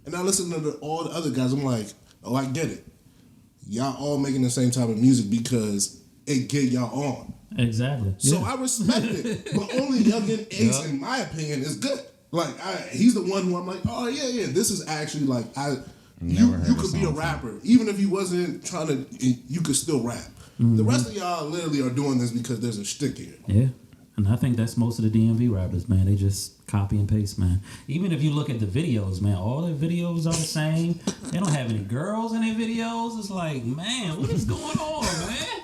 And I listen to all the other guys, I'm like, oh, I get it. Y'all all making the same type of music because it get y'all on. Exactly. So I respect it. But only Young and Ace, in my opinion, is good. Like he's the one who I'm like, oh yeah, this is actually like you could be a rapper even if you wasn't trying to. You could still rap. The rest of y'all literally are doing this because there's a shtick here. Yeah, and I think that's most of the DMV rappers, man. They just copy and paste, man. Even if you look at the videos, man, all their videos are the same. They don't have any girls in their videos. It's like, man, what is going on, man?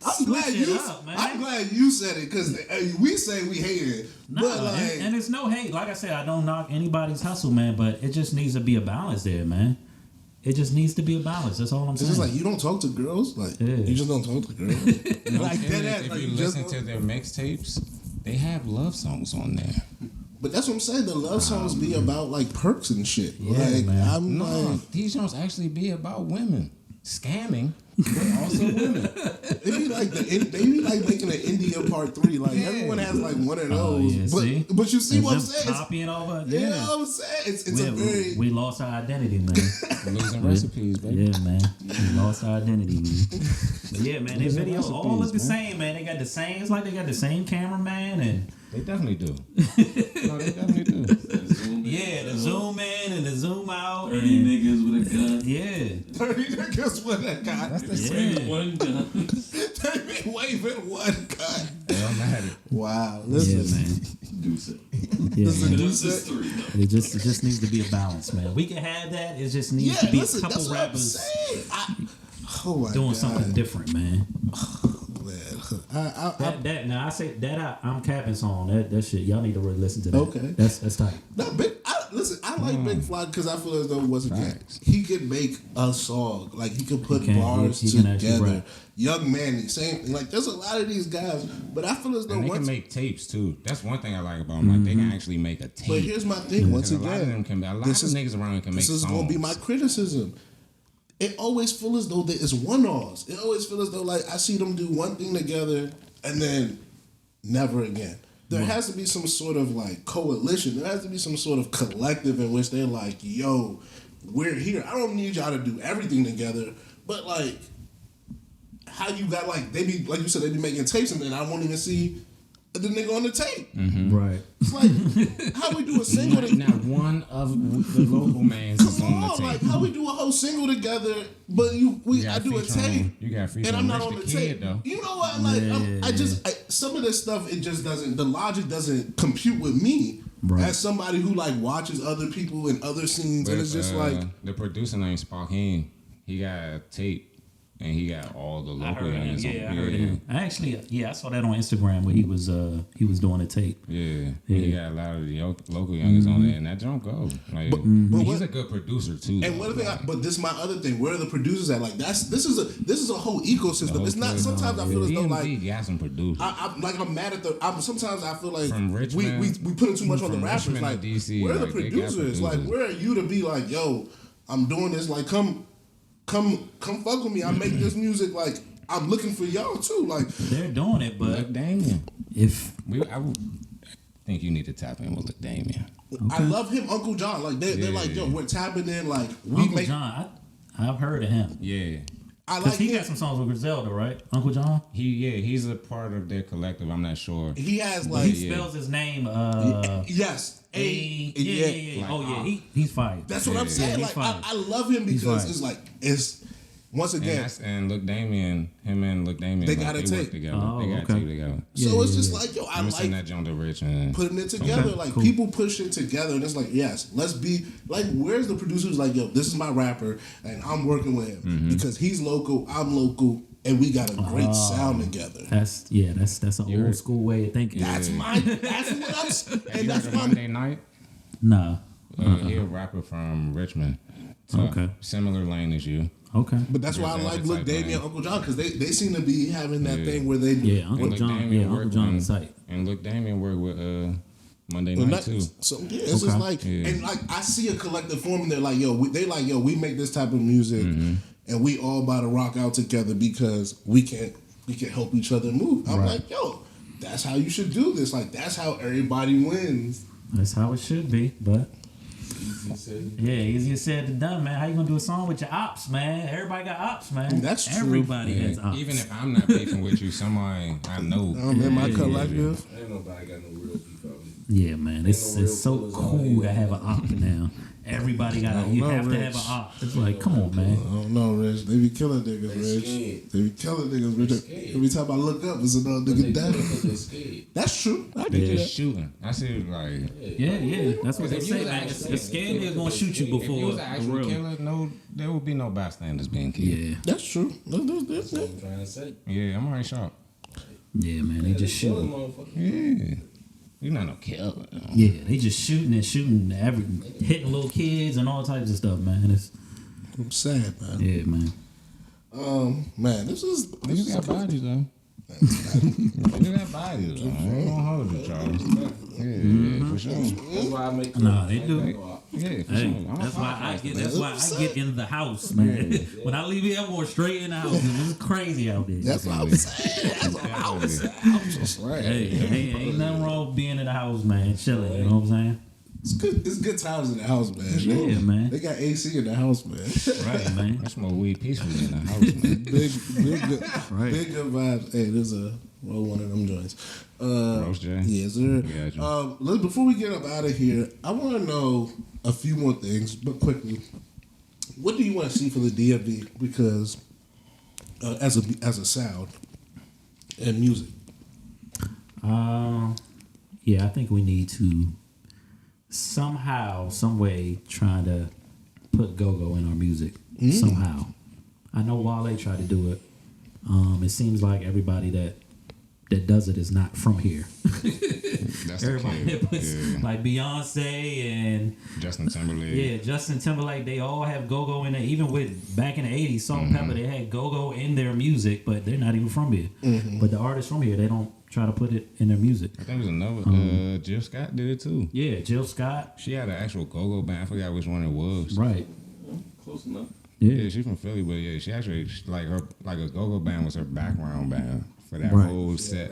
I'm glad you said it because we say we hate it. Nah, but like, and it's no hate. Like I said, I don't knock anybody's hustle, man, but it just needs to be a balance there, man. It just needs to be a balance. That's all I'm saying. It's just like you don't talk to girls. Like you just don't talk to girls. Like dead ass. If you listen to their mixtapes, they have love songs on there. But that's what I'm saying. The love songs be about like perks and shit. Yeah, like man. like these songs actually be about women scamming. But also women. They be like making an India Part 3. Like everyone has like one of those. But you see what I'm saying? Copying over. Yeah, you know what I'm saying? It's we lost our identity, man. Losing recipes, baby. Yeah, man. We lost our identity, man. But yeah, man. Their videos all look the same, man. They got the same. It's like they got the same cameraman and. They definitely do. No, they definitely do. Yeah, the zoom in and the zoom out. 30 niggas with a gun. Yeah. 30 niggas with a gun. That's the same. One gun. They be waving one gun. Automatic. Wow. Listen. Yeah, man. Do so. Yeah, man. This is 3 though. It just needs to be a balance, man. We can have that. It just needs to be a couple rappers doing something different, man. Now I say that I'm capping song. That shit, y'all need to really listen to that. Okay, that's tight. No, I like Big Fly because I feel as though once again he could make a song. Like he could put bars together. Young Manny, same thing. Like there's a lot of these guys, but I feel as though they can make tapes too. That's one thing I like about them. Like they can actually make a tape. But here's my thing. Once again, a lot of them can. A lot of niggas around can make songs. This is gonna be my criticism. It always feels as though it's one-offs. It always feels as though like I see them do one thing together and then never again. There has to be some sort of like coalition. There has to be some sort of collective in which they're like, yo, we're here. I don't need y'all to do everything together, but like how you got like they be like you said they be making tapes and then I won't even see the nigga on the tape. Mm-hmm. Right. It's like how we do a single Not one of the local mans is on the tape. Like how we do a whole single together, but I do a tape. You got feature and I'm not Rich on the the tape. Kid, though. You know what? Like some of this stuff it just doesn't. The logic doesn't compute with me as somebody who like watches other people in other scenes, But, and it's just like the producer named Spaheen. He got a tape. And he got all the local youngins. I heard him. I saw that on Instagram where he was doing a tape. Yeah. He got a lot of the local youngins on there, and that don't go. Like, but he's a good producer too. And one thing, but this is my other thing. Where are the producers at? Like this is a whole ecosystem. It's not. Sometimes I feel as though like got some producers. I'm mad at the. Sometimes I feel like from Richmond, we putting too much on the rappers. Richmond like DC, where are the producers? Like where are you to be like, yo, I'm doing this. Like come fuck with me. I make this music. Like I'm looking for y'all too. Like they're doing it, but Look Damien. I would think you need to tap in with Look Damien. Okay. I love him, Uncle John. Like they're like, yo, we're tapping in. Like Uncle John, I've heard of him. Yeah. I like he got some songs with Griselda, right? Uncle John. He's a part of their collective. I'm not sure. He has like he spells his name. Yes. Yeah. Like, he's fire. That's what I'm saying. Like I love him because it's like once again, and Look Damien, him and Look Damien, they got to work take together. Oh, they got okay. two together. So it's just like, yo, I like that John to Rich and putting it together. Okay, Like cool. people push it together, and it's like, yes, let's be like, where's the producer who's like, yo, this is my rapper, and I'm working with him because he's local, I'm local, and we got a great sound together. That's an old school way of thinking. That's what I'm saying. Have And you that's heard of why Monday Night? Nah. He a rapper from Richmond. So Okay. Similar lane as you. Okay. But that's why I like Look Damien and Uncle John, because they seem to be having that thing where they Yeah, Uncle Look John. Damien Yeah, Uncle worked John on- is tight. And Look Damien worked with Monday Well, Night not- too. So yeah, it's just like, and like I see a collective form, and they're like, yo, we make this type of music, and we all about to rock out together because we can help each other move. I'm like, yo, that's how you should do this. Like that's how everybody wins. That's how it should be, but easier said than done, man. How you gonna do a song with your ops, man? Everybody got ops, man. That's true. Everybody has ops. Even if I'm not beefing with you, somebody I know. I'm in my collective. Ain't nobody got no real beef out here. Yeah, man. It's so cool to have an op now. Everybody got you have to have an op. It's like, come on, man. I don't know, Rich. They be killing niggas, Rich. scared. They be killing niggas, Rich. Every time I look up, it's another nigga dead. That's true. I They did just shooting. I see like Yeah. That's what they If you say, was man. actually- It's scared niggas gonna shoot you if you before was an the actual real. killer, no, there would be no bystanders being killed. Yeah. That's true. That's That's what I'm trying to say. Yeah, I'm already sharp. Yeah, man. They just Killing shooting. motherfucker. Yeah. You're not no killer. Yeah, they just shooting, hitting little kids and all types of stuff, man. It's I'm sad, man. yeah, man. Man, this is Niggas got bodies though. Niggas got bodies though. I ain't gonna hold you, Charles. Yeah, for sure. That's why I make. Nah, they do. Yeah, for Hey, sure. that's why I get in the house, man. When I leave here, I'm going straight in the house. It's crazy out there. That's what I'm saying. That's what I'm saying. I'm just right. Hey, ain't nothing wrong with being in the house, man. Chilling, you know what I'm saying? It's good. It's good times in the house, man. Yeah, man. They got AC in the house, man. Right, man. That's more weed peacefully in the house, man. big good, Right. big good vibes. Hey, there's a one of them joints. Roast J. Yes, sir. Gotcha. Before we get up out of here, I want to know a few more things, but quickly. What do you want to see for the DMV? Because as a sound and music. Yeah, I think we need to somehow, some way, try to put Gogo in our music. Somehow. I know Wale tried to do it. It seems like everybody that does it is not from here. That's the Everybody kid. that puts, Yeah. like Beyonce and Justin Timberlake. yeah, Justin Timberlake, they all have Gogo in there. Even with back in the 80s, Salt and Pepper, they had Gogo in their music, but they're not even from here. But the artists from here, they don't try to put it in their music. I think it was another. Jill Scott did it too. Yeah, Jill Scott. She had an actual go-go band. I forgot which one it was. Right. Close enough. Yeah, she's from Philly, but yeah, she actually like a go-go band was her background band for that Right. whole set.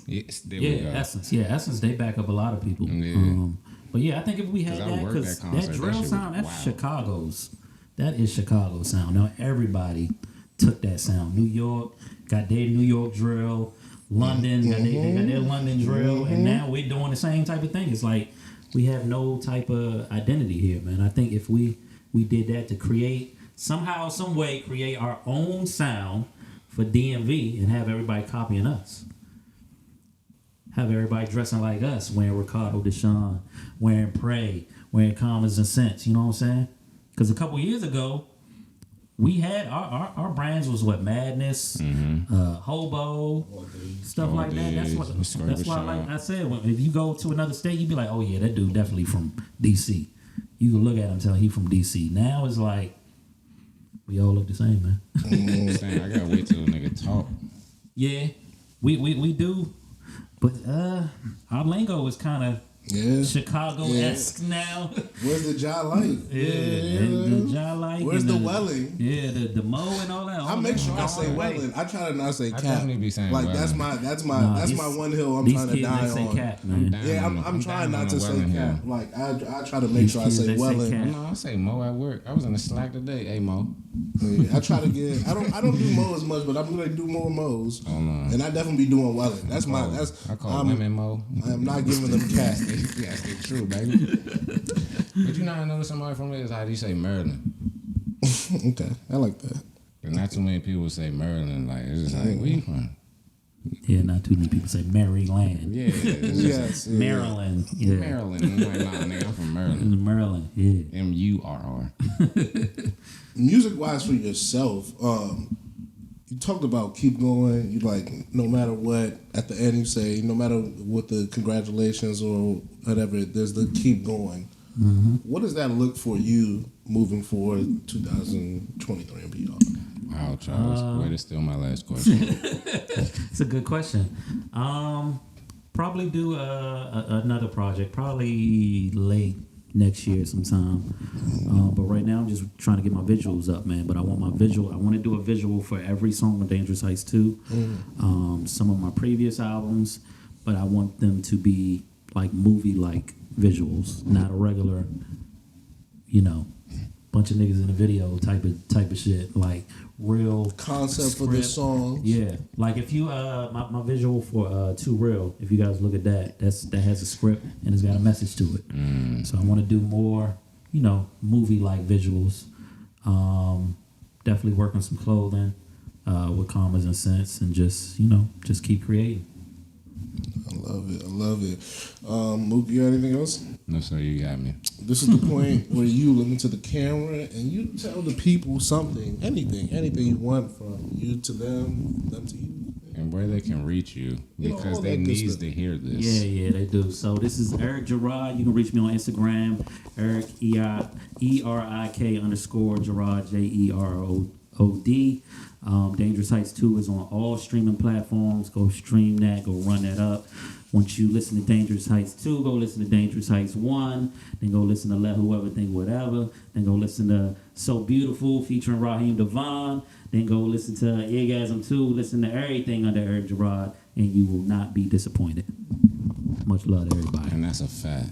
Yes, there we go. Essence. Yeah, Essence, they back up a lot of people. Yeah. But yeah, I think if we had 'Cause I that, worked because that concert, that that drill shit was sound, that's wild. Chicago's. That is Chicago's sound. Now everybody took that sound. New York got their New York drill. London got they got their London drill, and now we're doing the same type of thing. It's like we have no type of identity here, man. I think if we did that to create somehow, some way, create our own sound for DMV and have everybody copying us. Have everybody dressing like us, wearing Ricardo Deshawn, wearing Prey, wearing Commas and Sense. You know what I'm saying? Because a couple years ago, we had our brands was what Madness, Hobo, stuff like that. That's why like I said, if you go to another state, you'd be like, oh yeah, that dude definitely from DC. You can look at him and tell he from DC. Now it's like we all look the same, man. I gotta wait till a nigga talk. Yeah, we do, but our lingo is kind of Chicago-esque now. Where's the Ja Light? The Ja Light. Where's the Welling? Yeah, the Mo and all that. I make sure I say Welling. I try to not say Cap. definitely be saying like Welling. that's my one hill I'm trying to die say on. Cap, man. Yeah, I'm trying not to say Welling Cap. hill. Like I try to make sure I kids, say they say Welling. Cap. No, I say Mo at work. I was in the Slack today. Hey Mo. Yeah, I try to get. I don't do Mo as much, but I'm gonna do more Mo's. Oh no. And I definitely be doing Welling. That's my. I call women Mo. I am not giving them Cap. Yeah, stay true, baby. But you know, I know somebody from there is how do you say Maryland? Okay, I like that. Cause not too many people say Maryland. Like it's just like, where you from? Yeah, not too many people say Maryland. Yeah, Yes, yeah. Maryland. Yeah. Maryland. I'm like, nah, nigga, I'm from Maryland. Maryland. Yeah. MURR. Music wise for yourself, you talked about keep going. You like no matter what. At the end, you say no matter what the congratulations or whatever. There's the keep going. Mm-hmm. What does that look for you moving forward, 2023 and beyond? Wow, Charles, way to steal my last question. It's a good question. Probably do another project, probably late next year sometime. But right now I'm just trying to get my visuals up, man. But I want to do a visual for every song on Dangerous Heights 2. Some of my previous albums, but I want them to be like movie-like visuals, not a regular, bunch of niggas in a video type of shit. Like real Concept script. for the song. Yeah, like if you my visual for Too Real, if you guys look at that has a script and it's got a message to it. So I want to do more, movie like visuals. Definitely work on some clothing with commas and cents, and just keep creating. I love it. Mook, you got anything else? No, sir, you got me. This is the point where you look into the camera and you tell the people something, anything you want, from you to them to you. And where they can reach you, because they need to hear this. Yeah, they do. So this is Erik Jerrod. You can reach me on Instagram, Erik ERIK_Jerrod JEROD. Dangerous Heights 2 is on all streaming platforms. Go stream that. Go run that up. Once you listen to Dangerous Heights 2, go listen to Dangerous Heights 1. Then go listen to Let Whoever Think Whatever. Then go listen to So Beautiful featuring Raheem Devon. Then go listen to Orgasm 2. Listen to everything under Erik Jerrod, and you will not be disappointed. Much love to everybody. And that's a fact.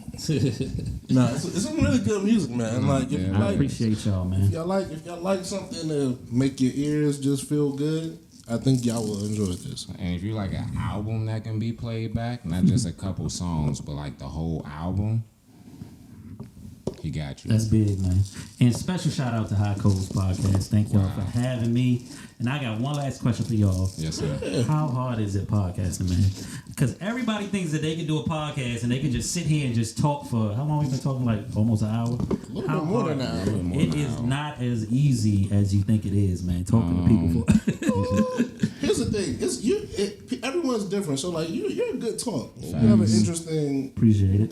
Nah, it's some really good music, man. Like, I appreciate y'all, man. If y'all like something to make your ears just feel good, I think y'all will enjoy this. And if you like an album that can be played back, not just a couple songs, but like the whole album, he got you. That's big, man. And special shout out to High Codes Podcast. Thank y'all for having me. And I got one last question for y'all. Yes, sir. How hard is it podcasting, man? Because everybody thinks that they can do a podcast and they can just sit here and just talk for, how long we been talking? Like almost an hour? How more than an hour. It is not as easy as you think it is, man. Talking to people for. Here's the thing. Everyone's different. So like you're a good talk. You have an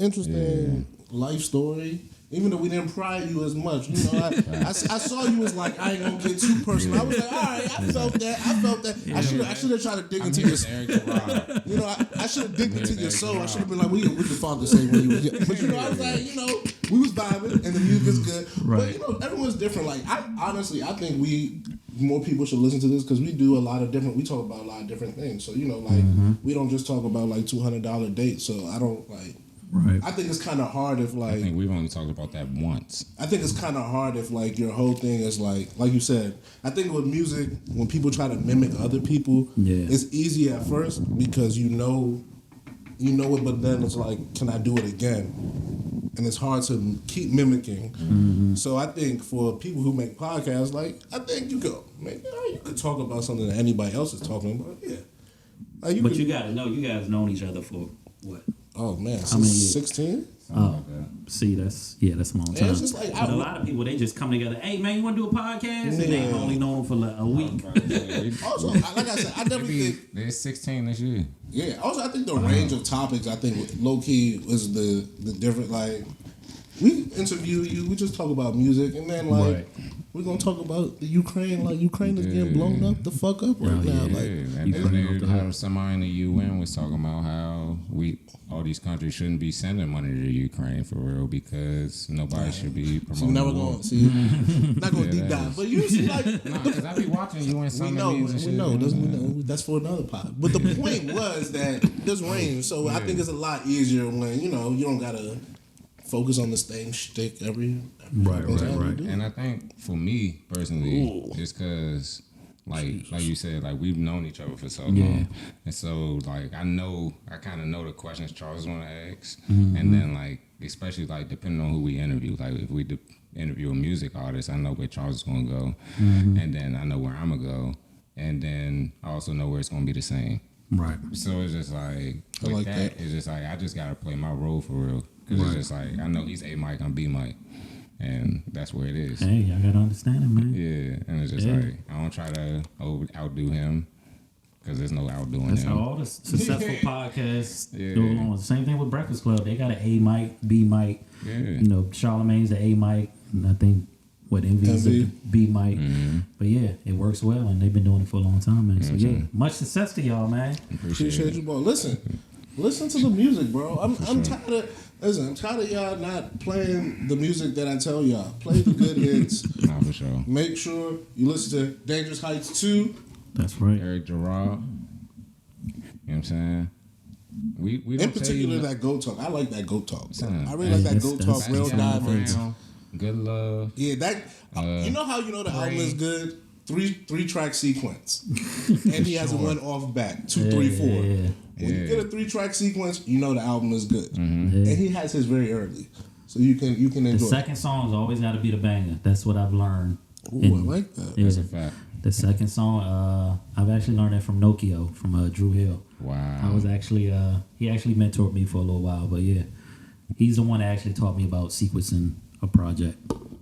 interesting life story. Even though we didn't pry you as much, I saw you as like, I ain't gonna get too personal. I was like, all right, I felt that. Yeah, I should have tried to dig into your soul. I should have digged into your soul. I should have been like, what your father say when you was young? But I was like, we was vibing and the music's good. Right. But everyone's different. Like I think more people should listen to this because we talk about a lot of different things. So we don't just talk about like $200 dates. So I don't like. Right. I think it's kind of hard if like. I think we've only talked about that once. I think it's kind of hard if like your whole thing is like you said. I think with music, when people try to mimic other people, it's easy at first because you know it, but then it's like, can I do it again? And it's hard to keep mimicking. Mm-hmm. So I think for people who make podcasts, like I think you could talk about something that anybody else is talking about. Yeah. Like you gotta know, you guys known each other for what? Oh man, since 16? Oh, see, that's a long time. Yeah, it's just like, but a lot of people, they just come together. Hey man, you want to do a podcast? And they only know them for like a week. Also, like I said, I definitely think they're 16 this year. Yeah. Also, I think the range of topics, I think low key was the different. Like we interview you, we just talk about music, and then like. We're gonna talk about the Ukraine, like Ukraine is getting blown up the fuck up right now. Like, and then somebody in the UN was talking about how all these countries shouldn't be sending money to Ukraine for real because nobody should be promoting. Not gonna deep dive, but you see, like, because I be watching UN summit. We know. That's for another pod. But the point was that there's range, so I think it's a lot easier when you don't gotta focus on the same shtick every right. And I think for me personally, just because like you said, like we've known each other for so long, and so like I kind of know the questions Charles want to ask, and then like especially like depending on who we interview, like if we interview a music artist, I know where Charles is gonna go, and then I know where I'm gonna go, and then I also know where it's gonna be the same. Right. So it's just like with like that, that. it's just like I just gotta play my role for real, because it's just like I know he's A mic, I'm B mic, and that's where it is. Hey, y'all gotta understand it, man. Yeah, and it's just like I don't try to outdo him, because there's no outdoing That's him. how all the successful podcasts Yeah. go along. Same thing with Breakfast Club. They got an A mic, B mic. Yeah. You know, Charlemagne's the A mic, and I think Envy's the B mic. But yeah, it works well, and they've been doing it for a long time, man. So yeah, much success to y'all, man. Appreciate you, bro. Listen to the music, bro. I'm tired of. Listen, I'm tired of y'all not playing the music that I tell y'all. Play the good hits. Nah, for sure. Make sure you listen to Dangerous Heights 2. That's right. Erik Jerrod. You know what I'm saying? We don't In particular, tell you that Goat Talk. I like that Goat Talk. Son, I really like that Goat Talk. Back Real Down Diamonds. Brown, Good Love. Yeah, that. You know how you know the album is good? Three track sequence, and he has a one off back 2, 3, 4. When you get a 3-track sequence, you know the album is good, and he has his very early, so you can enjoy. The second song's always got to be the banger. That's what I've learned. Ooh, I like that. That's a fact. The second song, I've actually learned that from Nokio, from Drew Hill. Wow. I was actually, he actually mentored me for a little while, but yeah, he's the one that actually taught me about sequencing a project.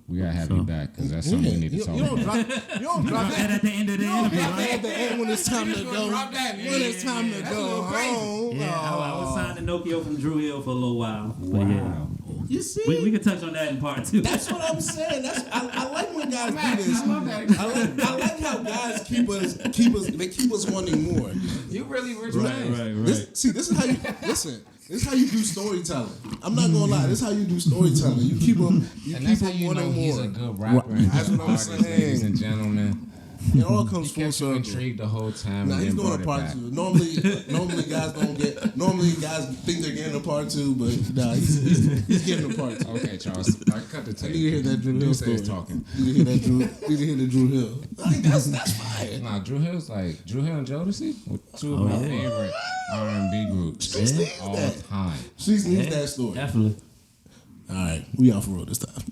We gotta have you back, because that's something we need to talk about. You don't drop that at the end of the interview, right? at the end when it's time to go. When it's time to go home. Yeah, I was signed to Nokio from Drew Hill for a little while. But yeah, You see? we can touch on that in part 2. That's what I'm saying. I like when guys do this. I like how guys keep us wanting more. You really rich right. This is how you listen. This is how you do storytelling. I'm not gonna lie. This is how you do storytelling. You keep them. And that's how you know he's a good rapper and That's good what I'm artist, ladies saying. and gentlemen. It all comes He full kept you circle. intrigued the whole time. Nah, and he's then doing a brought it part back. 2. Normally guys don't get. Normally guys think they're getting a part 2, but nah, he's getting a part 2. Okay, Charles. I cut the tape. I need to hear that Drew Hill Hill story. talking. You need to hear the Drew Hill. Like, that's fire. Nah, Drew Hill and Jodeci were two of my favorite R&B groups all that. time. She needs that story. Definitely. All right, we out for real this time.